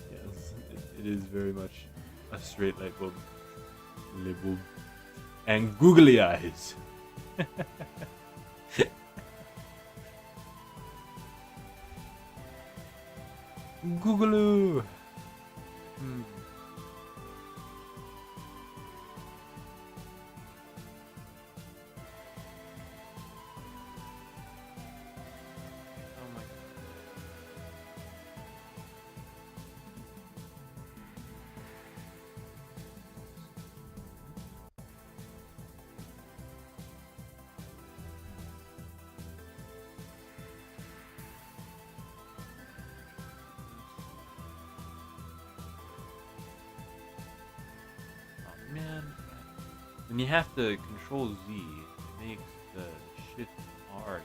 Yes, it is very much a straight light bulb. And googly eyes. Googaloo. Oh my god. And you have to control Z. It makes the shift hard.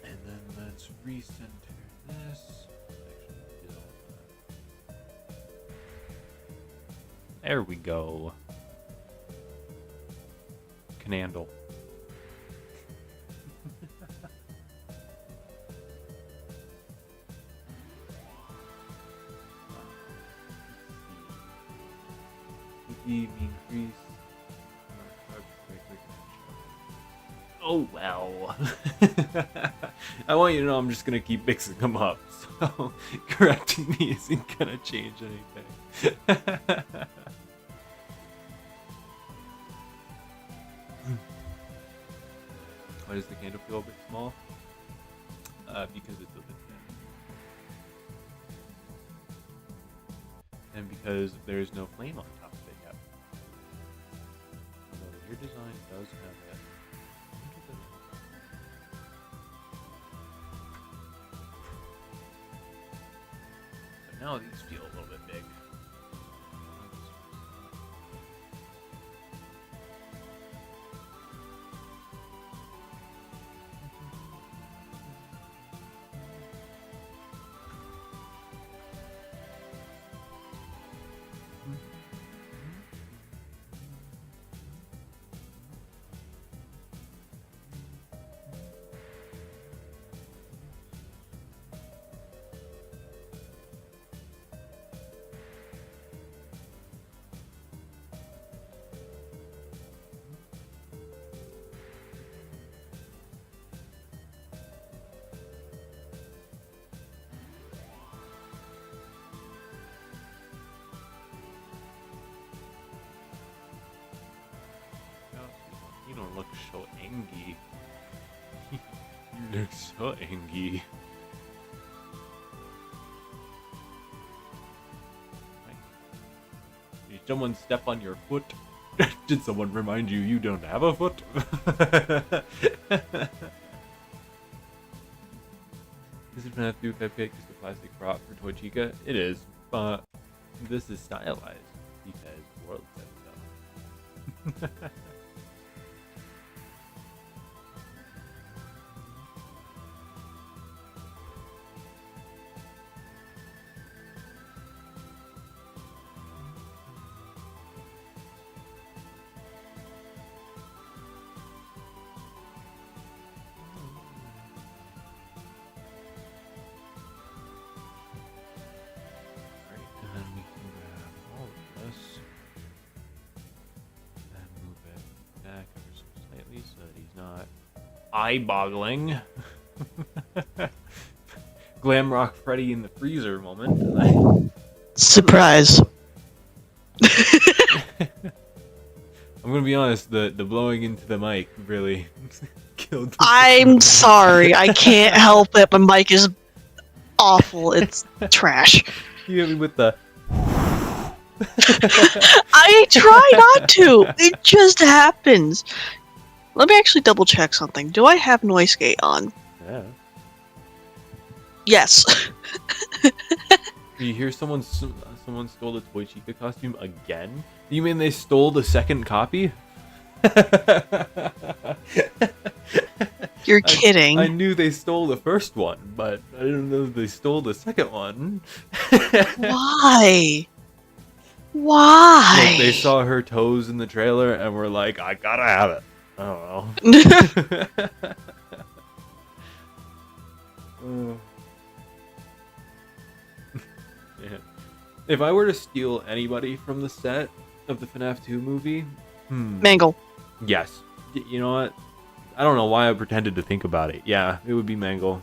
And then let's recenter this. There we go. Canandle. Increase. Oh well. I want you to know I'm just gonna keep mixing them up, so correcting me isn't gonna change anything. Why does the candle feel a bit small? Because it's a bit thin. And because there's no flame on top of it yet. So your design does have that. But now these feel a little bit big. You don't look so angry. You look so angry. Did someone step on your foot? Did someone remind you you don't have a foot? Is it FNAF 2 Cupcake just a plastic prop for Toy Chica? It is, but this is stylized because the world said so. So that he's not eye-boggling. Glamrock Freddy in the freezer moment. Surprise. I'm gonna be honest, the blowing into the mic really killed me. I'm sorry, I can't help it. My mic is awful. It's trash. You hit me with the... I try not to. It just happens. Let me actually double check something. Do I have noise gate on? Yeah. Yes. Do you hear someone stole the Toy Chica costume again? You mean they stole the second copy? You're kidding. I knew they stole the first one, but I didn't know they stole the second one. Why? Why? Like they saw her toes in the trailer and were like, I gotta have it. I don't know. Yeah. If I were to steal anybody from the set of the FNAF 2 movie, Mangle. yes. You know what? I don't know why I pretended to think about it. Yeah, it would be Mangle.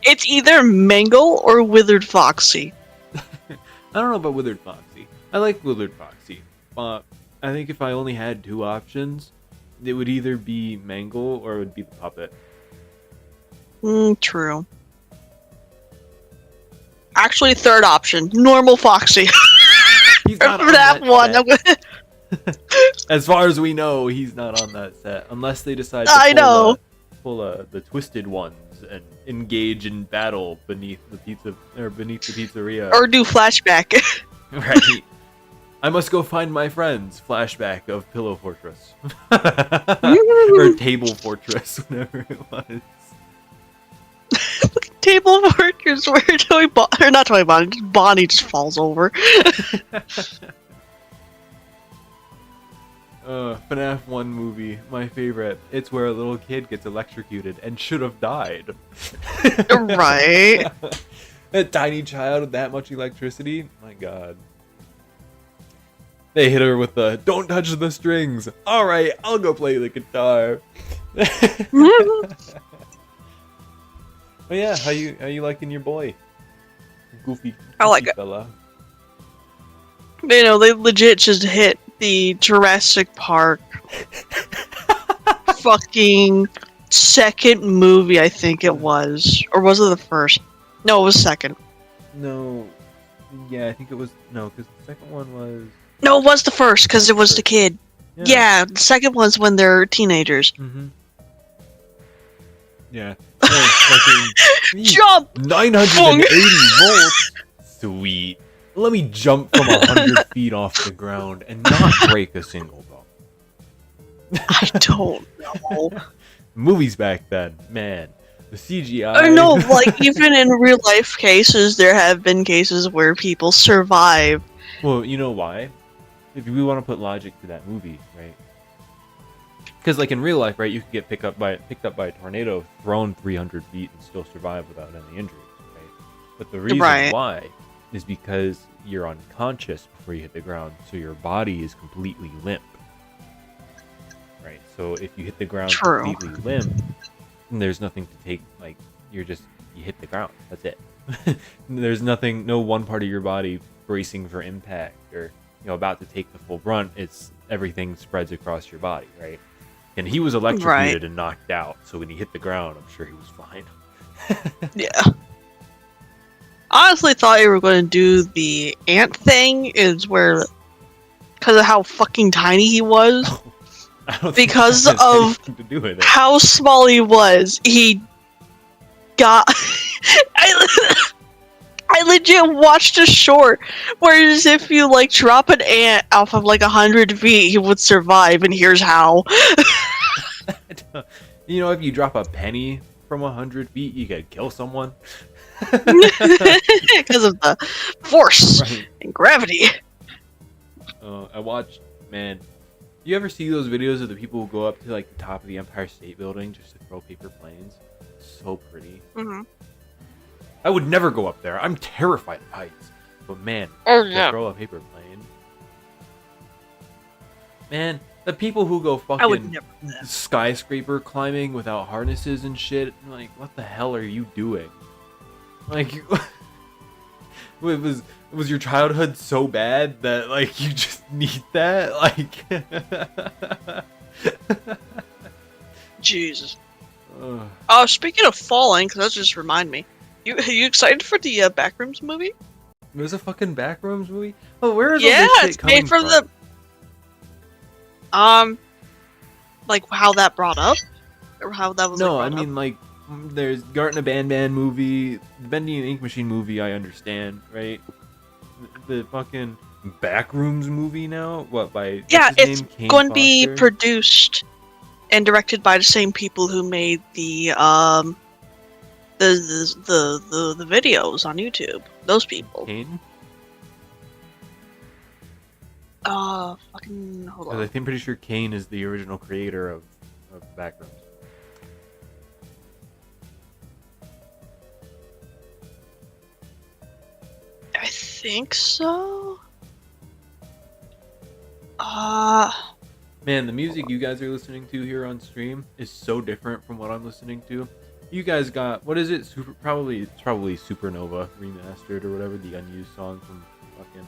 It's either Mangle or Withered Foxy. I don't know about Withered Foxy. I like Withered Foxy, but I think if I only had two options, it would either be Mangle or it would be the puppet. True. Actually, third option, normal Foxy. not on FNAF that 1. set. As far as we know, he's not on that set unless they decide to pull the twisted ones and engage in battle beneath the pizzeria. Or do flashback. Right. I must go find my friends. Flashback of Pillow Fortress. Or Table Fortress, whatever it was. Table Fortress where Bonnie just falls over. FNAF 1 movie, my favorite. It's where a little kid gets electrocuted and should have died. Right. A tiny child with that much electricity? My god. They hit her with the, don't touch the strings. Alright, I'll go play the guitar. But yeah, how you liking your boy? Goofy I like it. Fella. You know, they legit just hit the Jurassic Park fucking second movie, I think it was. Or was it the first? No, it was second. No. Yeah, I think it was... No, because the second one was... No, it was the first, because it was the kid. Yeah, the second one's when they're teenagers. Mm-hmm. Yeah. Oh, Jump! 980 volts? Sweet. Let me jump from 100 feet off the ground and not break a single bone. I don't know. Movies back then, man. The CGI. I know, like, even in real life cases, there have been cases where people survive. Well, you know why? If we want to put logic to that movie, right? Because, like, in real life, right, you could get picked up by a tornado, thrown 300 feet, and still survive without any injuries, right? But the reason why is because you're unconscious before you hit the ground, so your body is completely limp. Right? So if you hit the ground completely limp, there's nothing to take, like, you hit the ground. That's it. There's nothing, no one part of your body bracing for impact or, about to take the full brunt. It's everything spreads across your body, right? And he was electrocuted and knocked out, so when he hit the ground, I'm sure he was fine. Yeah. I honestly thought you were going to do the ant thing, is where, because of how fucking tiny he was, because of how small he was, he got... I legit watched a short, whereas if you, like, drop an ant off of, like, 100 feet, he would survive, and here's how. If you drop a penny from 100 feet, you could kill someone. Because of the force and gravity. I watched, man. You ever see those videos of the people who go up to, like, the top of the Empire State Building just to throw paper planes? So pretty. Mm-hmm. I would never go up there. I'm terrified of heights. But man, throw a paper plane. Man, the people who go fucking skyscraper climbing without harnesses and shit, like, what the hell are you doing? Like, was your childhood so bad that, like, you just need that? Like, Jesus. Speaking of falling, because that just reminded me. You excited for the Backrooms movie? There's a fucking Backrooms movie? Oh, where is all this shit it's made coming from from? Like how that brought up, or how that was. No, I mean, like, there's Garten of Banban movie, the Bendy and Ink Machine movie. I understand, right? The fucking Backrooms movie now. What by? It's going to be produced and directed by the same people who made the videos on YouTube. Those people. Kane? Fucking hold on. I'm pretty sure Kane is the original creator of Backrooms. I think so. Man, the music you guys are listening to here on stream is so different from what I'm listening to. You guys got, what is it? It's probably Supernova remastered or whatever, the unused song from fucking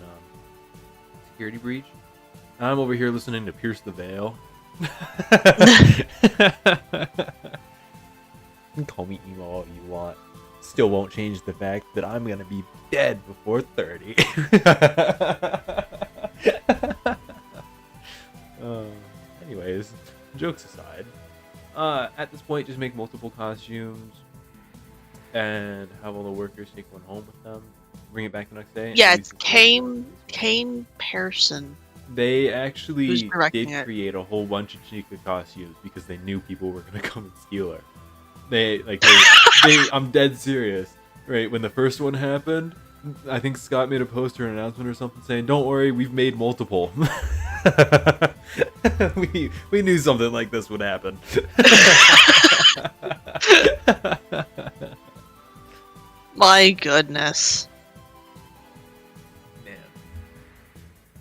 Security Breach. I'm over here listening to Pierce the Veil. Call me emo all you want. Still won't change the fact that I'm gonna be dead before 30. Anyways, jokes aside, at this point, just make multiple costumes and have all the workers take one home with them. Bring it back the next day. Yeah, it's Kane Pearson. They actually did it. create a whole bunch of Chica costumes because they knew people were gonna come and steal her. I'm dead serious. Right, when the first one happened, I think Scott made a post or an announcement or something saying, "Don't worry, we've made multiple." we knew something like this would happen. My goodness. Man.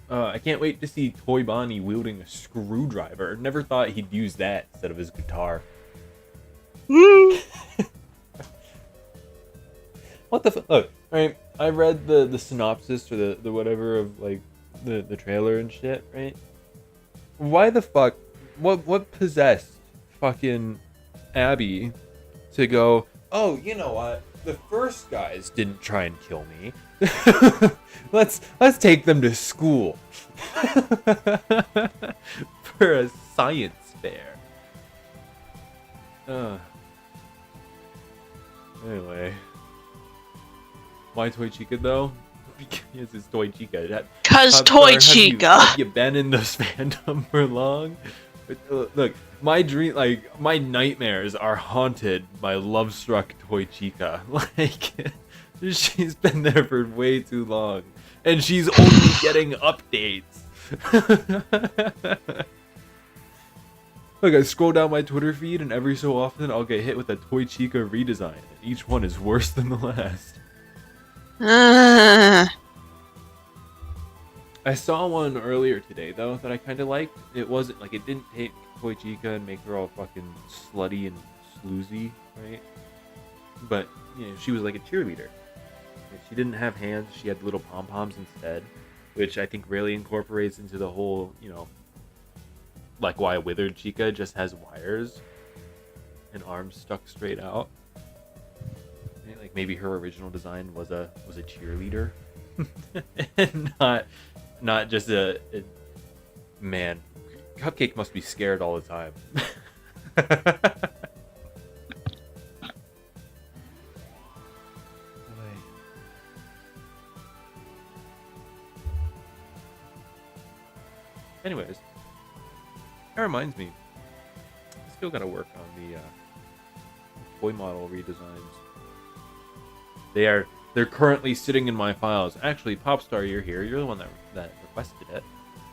I can't wait to see Toy Bonnie wielding a screwdriver. Never thought he'd use that instead of his guitar. What the fuck? Look, right? I read the synopsis or the whatever of like the trailer and shit, right? Why the fuck? What possessed fucking Abby to go, oh, you know what? The first guys didn't try and kill me. let's take them to school for a science fair. Anyway, why Toy Chica though? Because it's Toy Chica. Cause Toy Chica. Have you been in this fandom for long? But, look, my nightmares are haunted by love-struck Toy Chica. Like, she's been there for way too long, and she's only getting updates. Look, I scroll down my Twitter feed, and every so often I'll get hit with a Toy Chica redesign. And each one is worse than the last. I saw one earlier today, though, that I kind of liked. It wasn't, like, it didn't take Toy Chica and make her all fucking slutty and sloozy, right? But, you know, she was like a cheerleader. She didn't have hands, she had little pom-poms instead, which I think really incorporates into the whole, you know, like why Withered Chica just has wires and arms stuck straight out. Right? Like maybe her original design was a cheerleader, and not just a man. Cupcake must be scared all the time. Anyways, that reminds me, I still gotta work on the toy model redesigns. They're currently sitting in my files. Actually, Popstar, you're here. You're the one that requested it.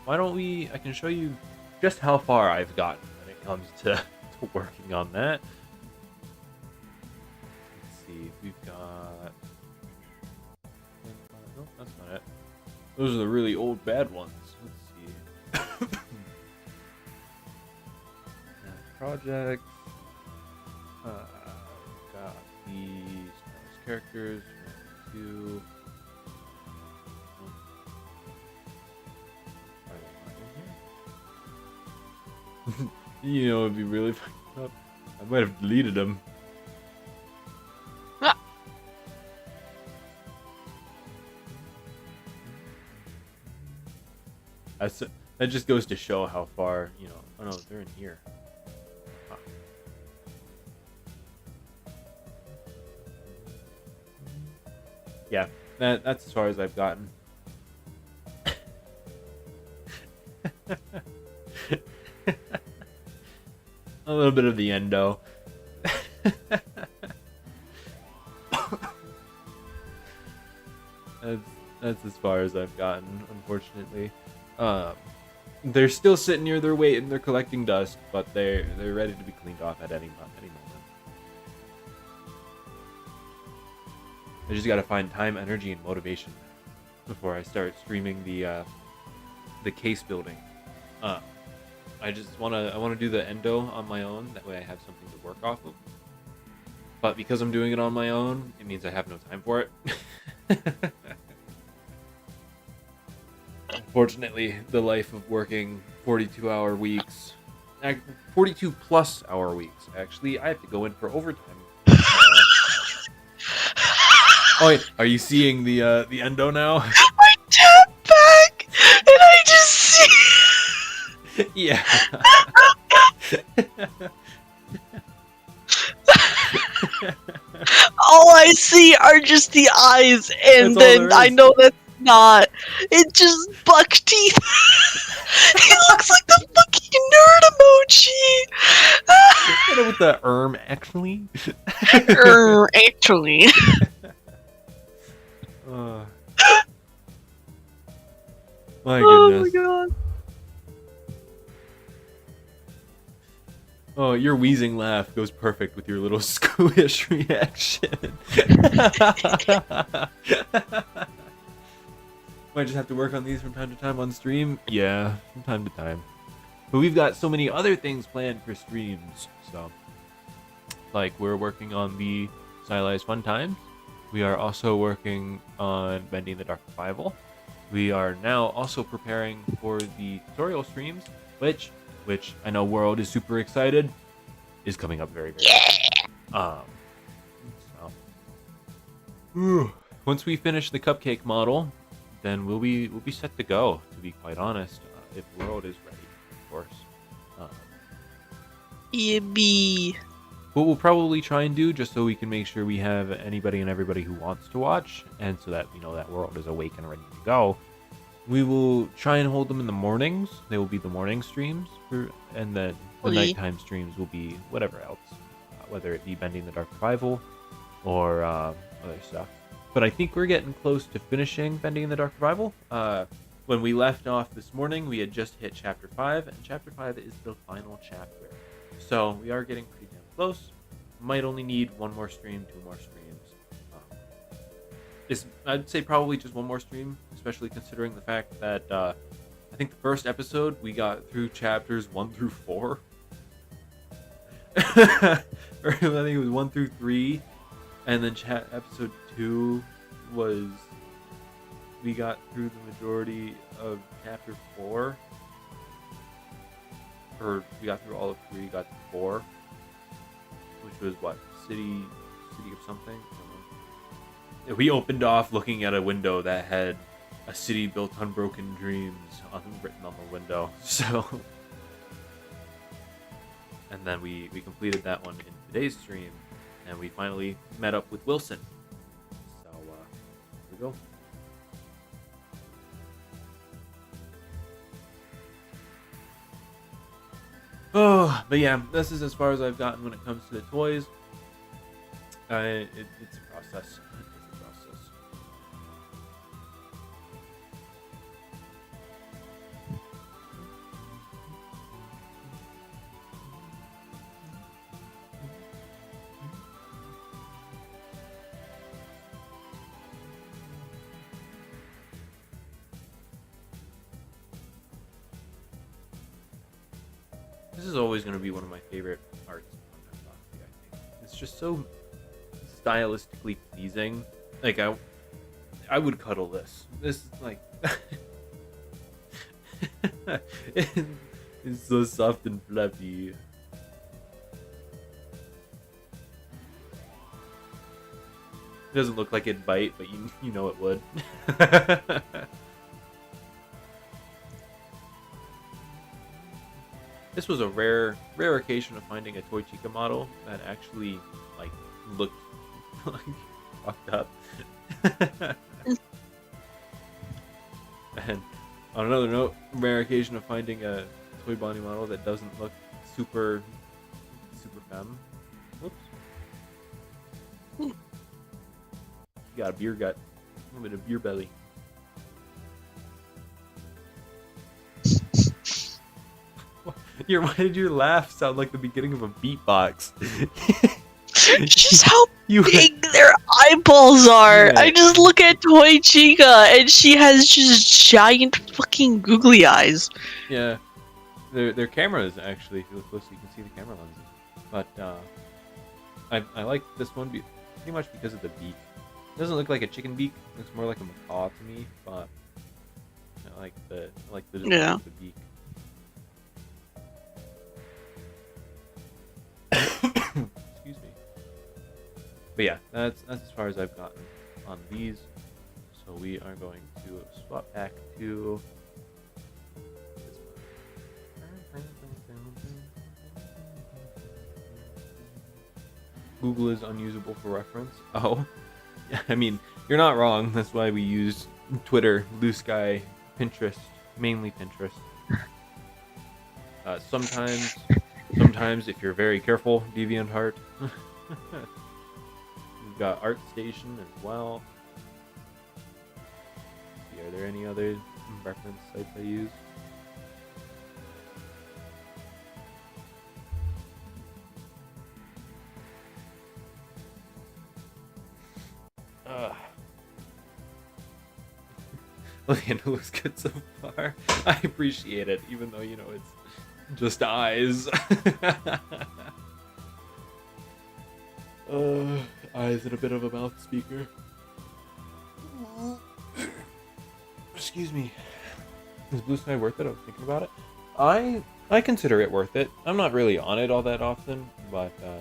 Why don't I can show you just how far I've gotten when it comes to working on that. Let's see, we've got... No, that's not it. Those are the really old bad ones. Let's see. Project. Got these characters. 1, 2. You know, it'd be really fucked up. I might have deleted them. Ah. That just goes to show how far, you know. Oh no, they're in here. Huh. Yeah, that's as far as I've gotten. A little bit of the endo. That's as far as I've gotten, unfortunately. They're still sitting near their weight and they're collecting dust, but they're ready to be cleaned off at any moment. I just gotta find time, energy, and motivation before I start streaming the case building. I wanna do the endo on my own. That way I have something to work off of. But because I'm doing it on my own, it means I have no time for it. Unfortunately, the life of working 42-hour weeks, 42 plus hour weeks. Actually, I have to go in for overtime. Oh, wait, are you seeing the endo now? I tapped back and I Yeah. All I see are just the eyes, and That's all then there I is. know that's not. It's just buck teeth. He looks like the fucking nerd Hit it with the actually. emoji. Actually. My Oh my goodness. god. Oh, your wheezing laugh goes perfect with your little squish reaction. Might just have to work on these from time to time on stream. Yeah, from time to time. But we've got so many other things planned for streams. So, like, we're working on the Stylized Fun Times. We are also working on Bending the Dark Revival. We are now also preparing for the tutorial streams, which I know World is super excited, is coming up very, very soon. Once we finish the cupcake model, then we'll be set to go. To be quite honest, if World is ready, of course. Yippee. What we'll probably try and do, just so we can make sure we have anybody and everybody who wants to watch, and so that that World is awake and ready to go, we will try and hold them in the mornings. They will be the morning streams, and then the nighttime streams will be whatever else, whether it be Bending the Dark Revival or other stuff. But I think we're getting close to finishing Bending the Dark Revival. When we left off this morning, we had just hit Chapter 5, and Chapter 5 is the final chapter. So we are getting pretty damn close. Might only need one more stream, 2 more streams. I'd say probably just one more stream, especially considering the fact that I think the first episode we got through chapters 1 through 4. Or I think it was 1 through 3, and then episode 2 was we got through the majority of chapter 4, or we got through all of 3, got to 4, which was what, city of something. We opened off looking at a window that had a city built on broken dreams written on the window. So, and then we completed that one in today's stream, and we finally met up with Wilson. So here we go. Oh, but yeah, this is as far as I've gotten when it comes to the toys. It's a process. This is always going to be one of my favorite arts. I think it's just so stylistically pleasing. Like I would cuddle this. This is like it's so soft and fluffy. It doesn't look like it'd bite, but you know it would. This was a rare occasion of finding a Toy Chica model that actually like looked like fucked up. And on another note, rare occasion of finding a Toy Bonnie model that doesn't look super femme. Whoops. You got a beer gut. A little bit of beer belly. Why did your laugh sound like the beginning of a beatbox? Just how big their eyeballs are. Yeah. I just look at Toy Chica and she has just giant fucking googly eyes. Yeah. Their cameras, actually, if you look closely, you can see the camera lenses. But I like this one pretty much because of the beak. It doesn't look like a chicken beak. It looks more like a macaw to me, but I like the design of the beak. Excuse me. But yeah, that's as far as I've gotten on these. So we are going to swap back to this one. Google is unusable for reference. Oh, I mean, you're not wrong. That's why we use Twitter, Blue Sky, Pinterest, mainly Pinterest. Sometimes if you're very careful, DeviantArt. We've got ArtStation as well. Let's see, are there any other reference sites I use? Well, the end looks good so far. I appreciate it, even though, you know, it's just eyes. Eyes and a bit of a mouth speaker. Excuse me. Is Blue Sky worth it? I was thinking about it. I consider it worth it. I'm not really on it all that often, but I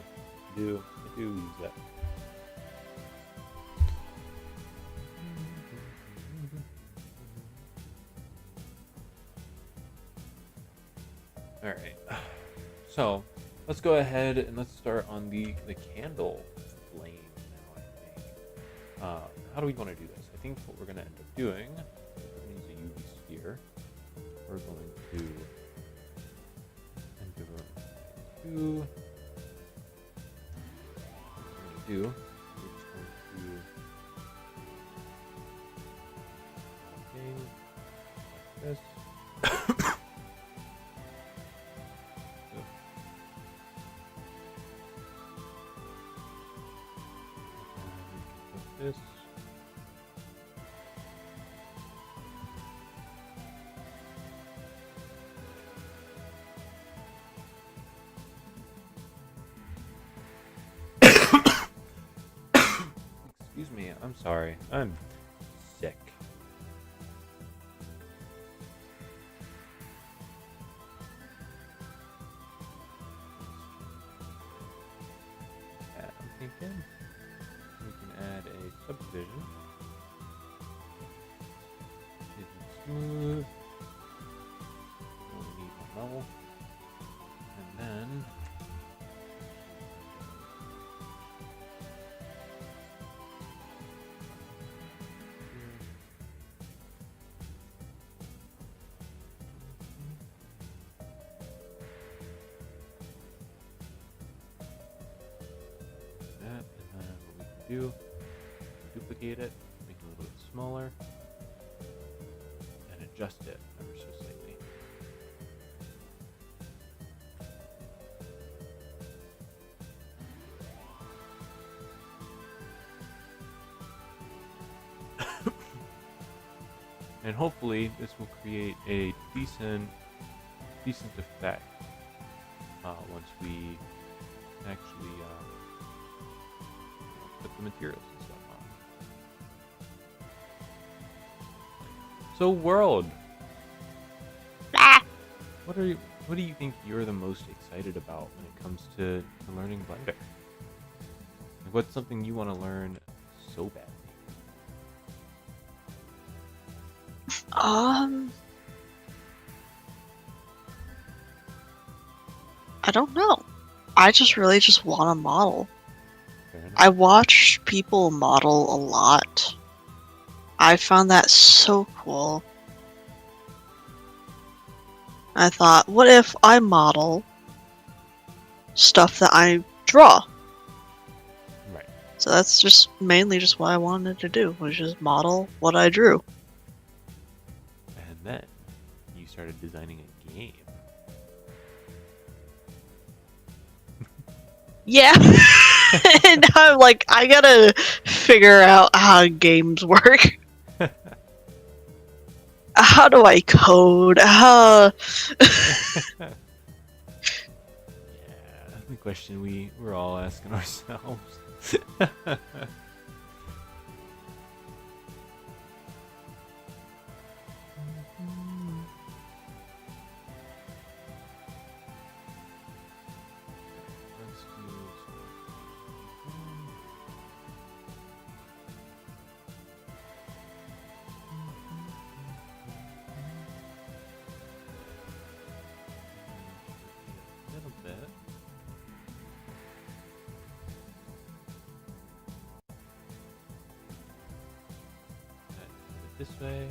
do use it. Alright, so let's go ahead and let's start on the candle flame now, I think. How do we want to do this? I think what we're going to end up doing, we're going to use a UV sphere. We're going to enter two. What we're going to do, we're just going to like this. This. Excuse me, I'm sorry. I'm sick. I'm thinking we can add a subdivision. Is it smooth? We need a level. And then that, and then what we can do, duplicate it, make it a little bit smaller, and adjust it ever so slightly. And hopefully this will create a decent effect once we actually put the materials and stuff on. So world, what do you think you're the most excited about when it comes to learning Blender? Like, what's something you want to learn so badly? I don't know. I just really just want to model. Fair enough. I watch people model a lot. I found that so cool. I thought, what if I model stuff that I draw? Right. So that's just mainly just what I wanted to do, was just model what I drew. And then you started designing a game. Yeah. And I'm like, I gotta figure out how games work. How do I code? Yeah, the question we're all asking ourselves. Let's do a little bit. this way.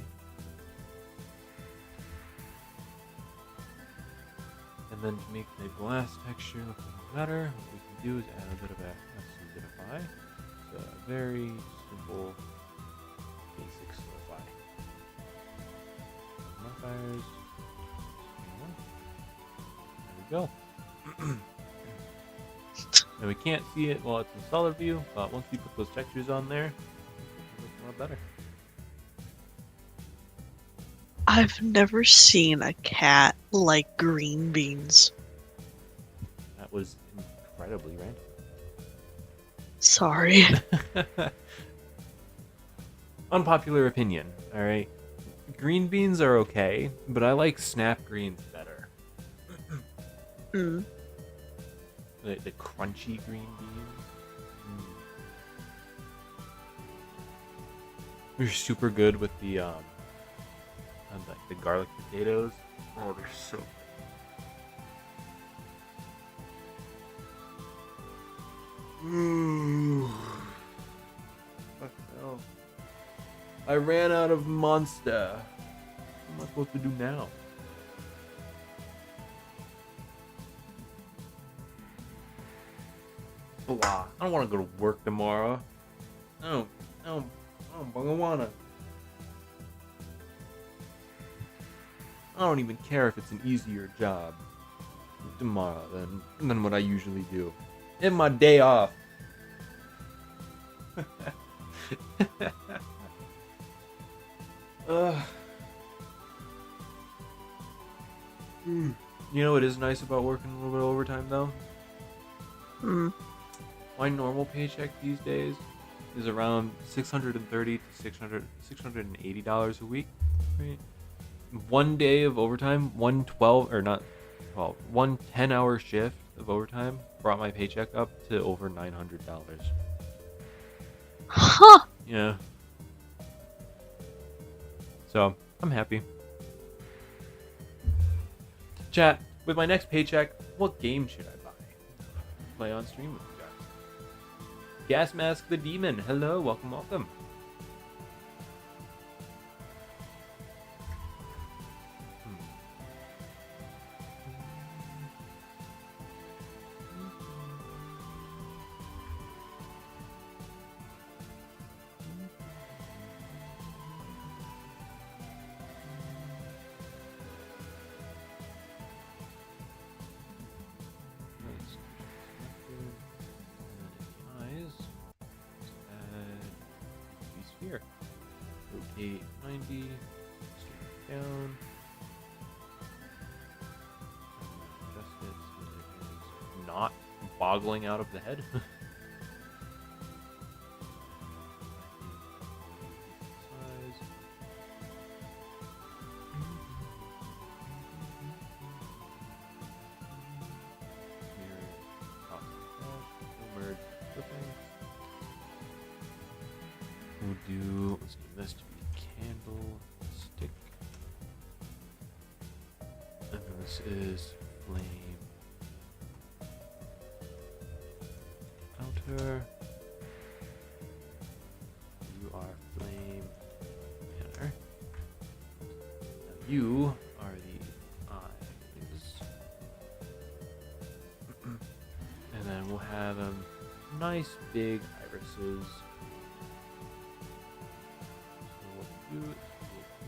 And then to make the glass texture look a little better, what we can do is add a bit of a solidify. It's a very simple, basic solidify. Modifiers. There we go. And we can't see it while it's in solid view, but once we put those textures on there, it looks a lot better. I've never seen a cat like green beans. That was incredibly random. Sorry. Unpopular opinion, alright? Green beans are okay, but I like snap greens better. Mm. The crunchy green beans. They're super good with the like the garlic potatoes. Oh, they're so good. Ooh. What the hell? I ran out of Monster. What am I supposed to do now? Blah. I don't want to go to work tomorrow. I don't wanna. I don't even care if it's an easier job tomorrow than what I usually do. In my day off. You know what is nice about working a little bit of overtime though? Mm. My normal paycheck these days is around $630 to $680 a week. Right? One day of overtime, one 10-hour shift of overtime brought my paycheck up to over $900. Huh. Yeah. So, I'm happy. Chat, with my next paycheck, what game should I buy? Play on stream with you guys. Gas Mask the Demon, hello, welcome, welcome. Here, rotate 90, straight down, adjust it so that it is not boggling out of the head. Size. Mirror, top, merge, flipping. Let's do this to be a candle stick. And then this is flame outer. You are flame inner. Now you are the eyes. And then we'll have nice big irises. Do it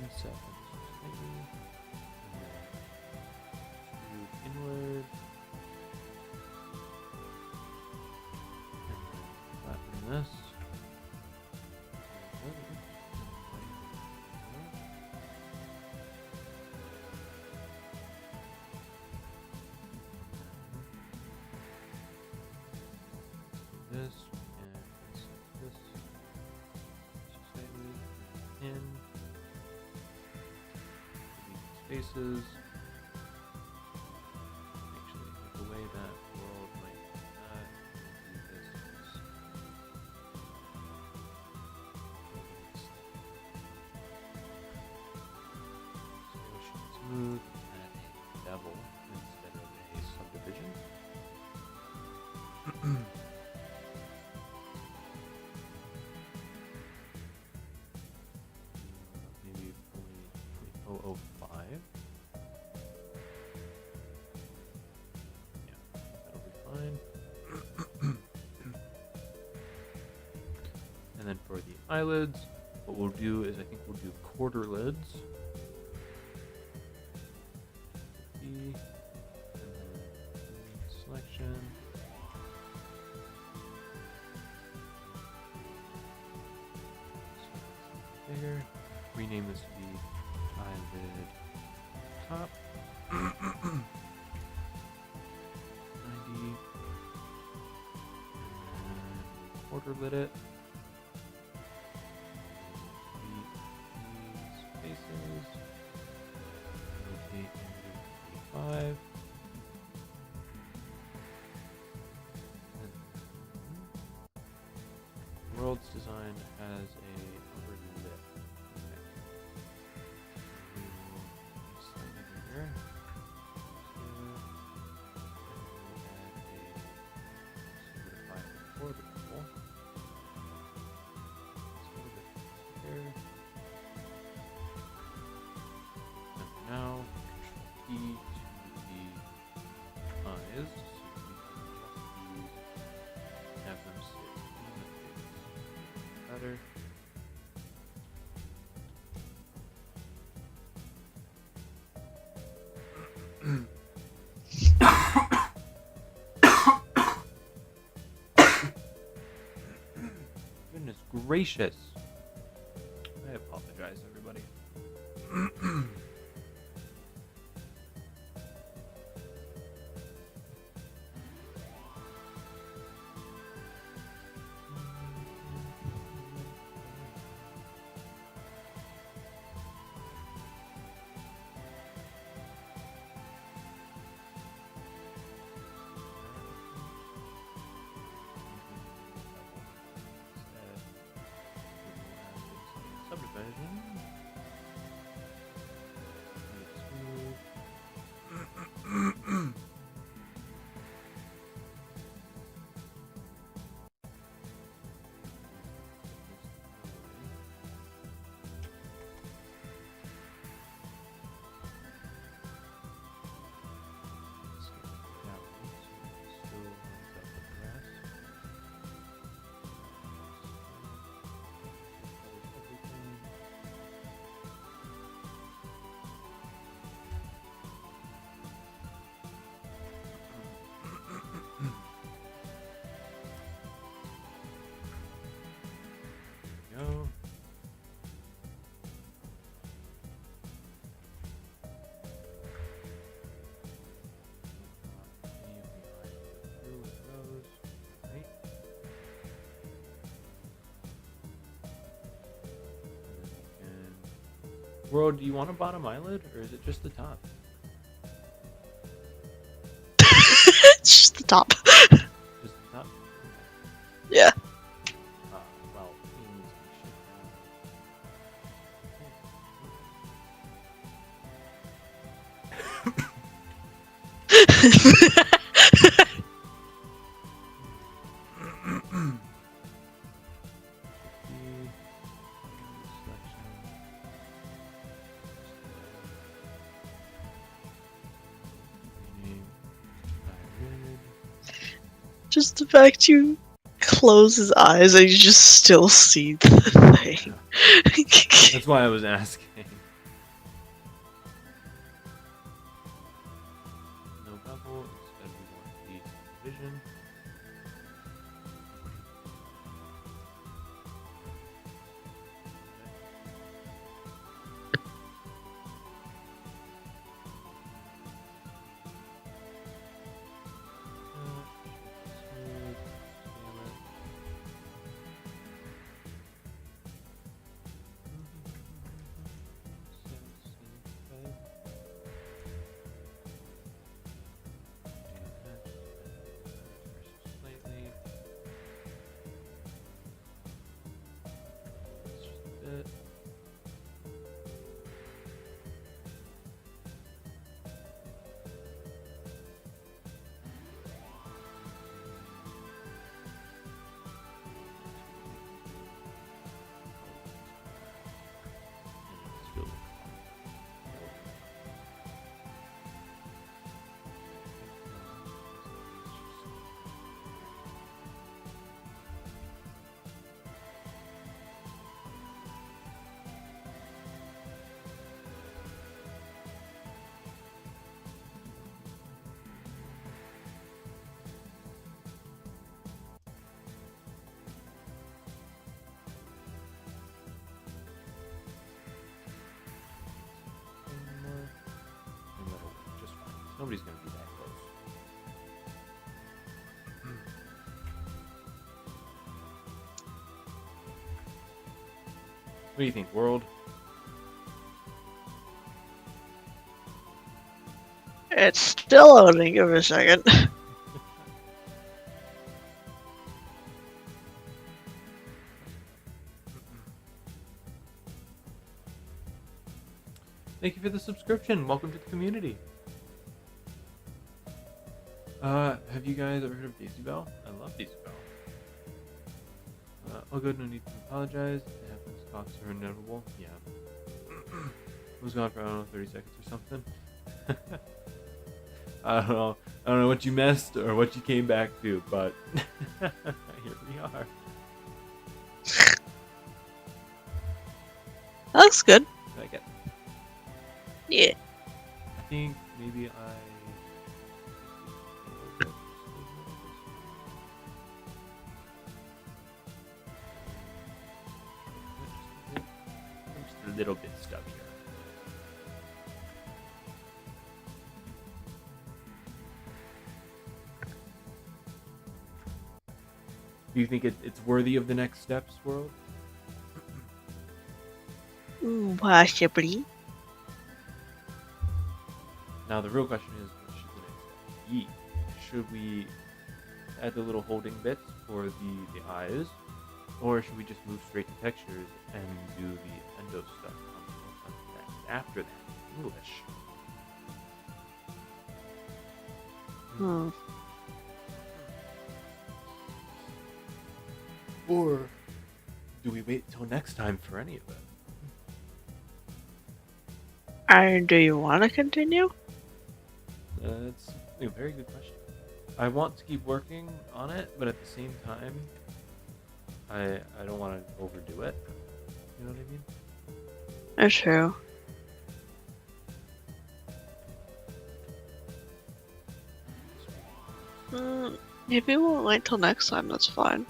reset slightly, and then move inward, and then flatten this. This and insert this slightly in. Spaces. Actually, the way that world might do that, do this. Squish and smooth, and a bevel instead of a subdivision. then for the eyelids, what we'll do is I think we'll do quarter lids. And then selection. Bigger. Rename this to be eyelid top. 90. And quarter lid it. These spaces. Rotate into 5. World's design has a upper lid. Okay. We will slightly bigger. Solidify the orbital. It's a little bit here. And now, Control E to the eyes. So we can adjust these and have them sit in the face. Better. Goodness gracious. I apologize, everybody. Subdivision. Go. World, do you want a bottom eyelid or is it just the top? It's just the top. Just the top? Yeah. Well, means we should have. Just the fact you close his eyes and you just still see the thing. That's why I was asking. No bevel, instead we want the vision. Nobody's gonna be that close. What do you think, world? It's still loading. Give it a second. Thank you for the subscription. Welcome to the community. Have you guys ever heard of Daisy Bell? I love Daisy Bell. All good, no need to apologize. It happens, talks are inevitable. Yeah. It was gone for, I don't know, 30 seconds or something. I don't know what you missed or what you came back to, but here we are. That looks good. I like it. Yeah. I think maybe just a little bit stubbier. Do you think it's worthy of the next steps, world? Possibly. Now the real question is, what should the next step be? Should we add the little holding bits for the eyes, or should we just move straight to textures and do the endo stuff after that? English. Or do we wait till next time for any of it? Do you want to continue? That's a very good question. I want to keep working on it, but at the same time, I don't want to overdo it. You know what I mean? That's true. If you won't wait till next time, that's fine.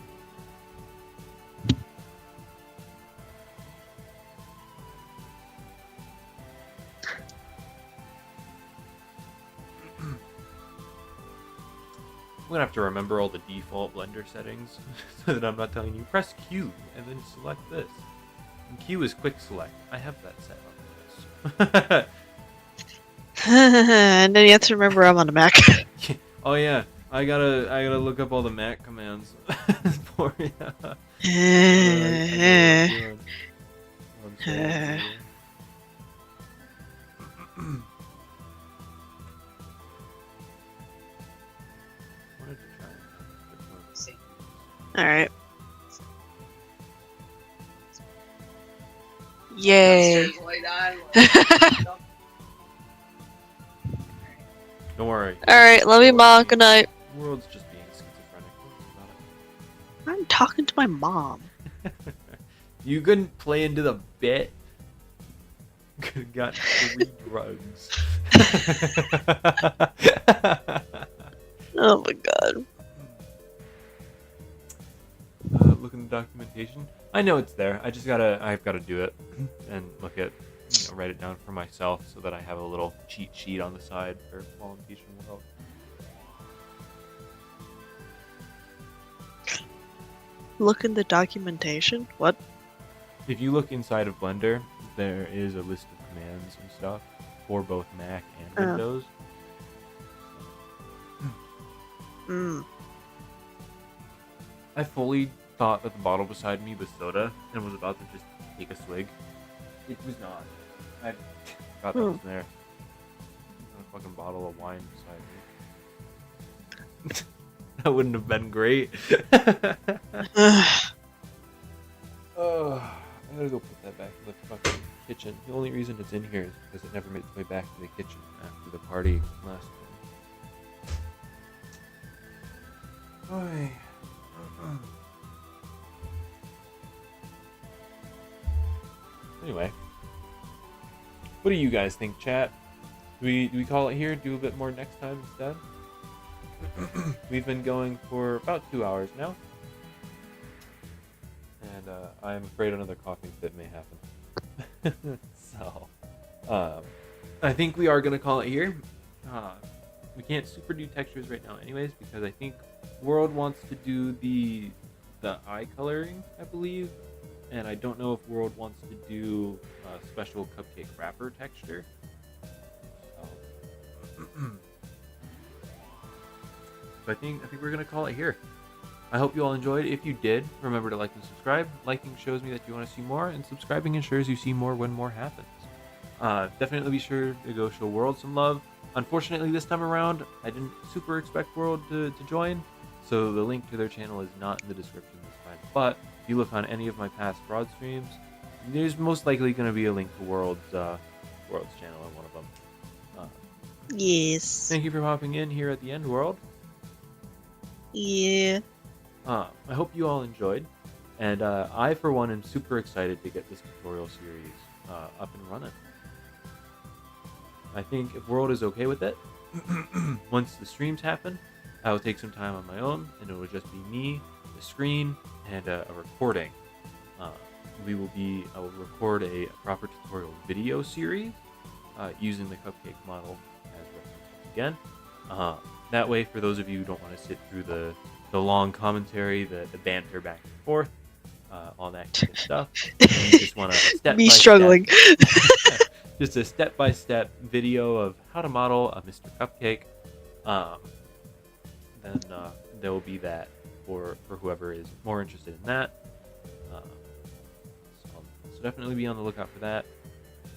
I'm gonna have to remember all the default Blender settings so that I'm not telling you press Q and then select this. And Q is quick select. I have that set on this. And then you have to remember I'm on a Mac. Oh yeah, I gotta look up all the Mac commands for you. Alright. Yay. Don't worry. Alright, love you, Mom. Good night. The world's just being schizophrenic. Don't worry I'm talking to my mom. about it. You couldn't play into the bit. Got 3 drugs. Oh my god. Look in the documentation. I know it's there. I've gotta do it and look at, write it down for myself so that I have a little cheat sheet on the side for while I'm teaching world. Look in the documentation? What? If you look inside of Blender, there is a list of commands and stuff for both Mac and Windows. I fully thought that the bottle beside me was soda and was about to just take a swig. It was not. I forgot that was there. A fucking bottle of wine beside me. That wouldn't have been great. Oh, I gotta go put that back in the fucking kitchen. The only reason it's in here is because it never made its way back to the kitchen after the party last time. Oy. Anyway, what do you guys think, chat? Do we call it here? Do a bit more next time instead? We've been going for about 2 hours now, and I'm afraid another coughing fit may happen. So, I think we are gonna call it here. we can't super do textures right now anyways, because I think World wants to do the eye coloring, I believe, and I don't know if World wants to do a special cupcake wrapper texture. So I think we're gonna call it here. I hope you all enjoyed. If you did, remember to like and subscribe. Liking shows me that you want to see more, and subscribing ensures you see more when more happens. Definitely be sure to go show World some love. Unfortunately, this time around, I didn't super expect World to join, so the link to their channel is not in the description this time. But if you look on any of my past broad streams, there's most likely going to be a link to World's channel on one of them. Yes. Thank you for hopping in here at the end, World. Yeah. I hope you all enjoyed, and I, for one, am super excited to get this tutorial series up and running. I think if World is okay with it, once the streams happen, I will take some time on my own, and it will just be me, the screen, and a recording. I will record a proper tutorial video series using the cupcake model as reference again. That way, for those of you who don't want to sit through the long commentary, the banter back and forth, all that kind of stuff, and you just want to step Me struggling. just a step-by-step video of how to model a Mr. Cupcake. Then there will be that for whoever is more interested in that. So definitely be on the lookout for that.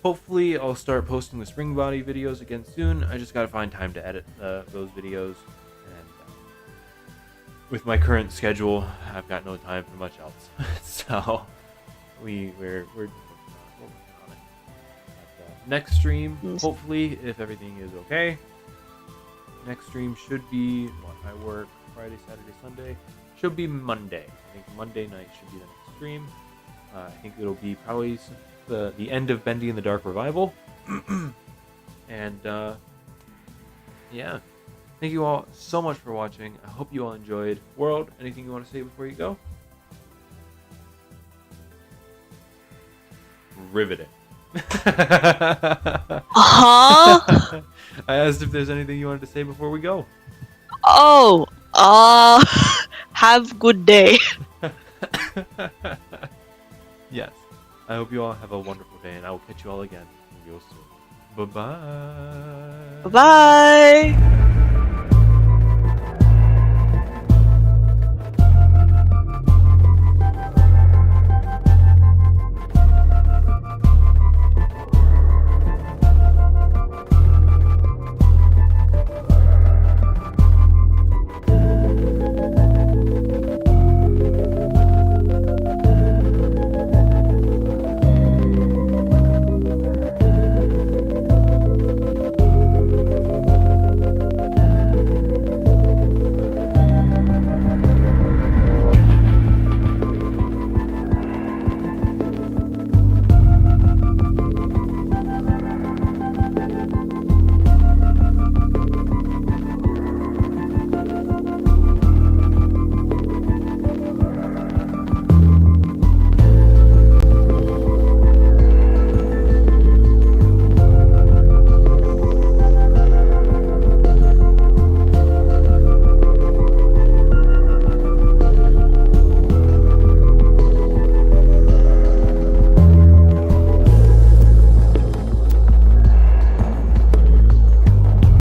Hopefully, I'll start posting the spring body videos again soon. I just gotta find time to edit those videos, and with my current schedule, I've got no time for much else. So we're working on it. But, next stream, hopefully, if everything is okay, next stream should be I work Friday, Saturday, Sunday. Should be Monday. I think Monday night should be the next stream. I think it'll be probably the end of Bendy in the Dark Revival. And yeah, thank you all so much for watching. I hope you all enjoyed. World, anything you want to say before you go? Riveting. Huh? I asked if there's anything you wanted to say before we go. Oh, have good day. Yes. I hope you all have a wonderful day, and I will catch you all again real soon. Bye-bye. Bye-bye.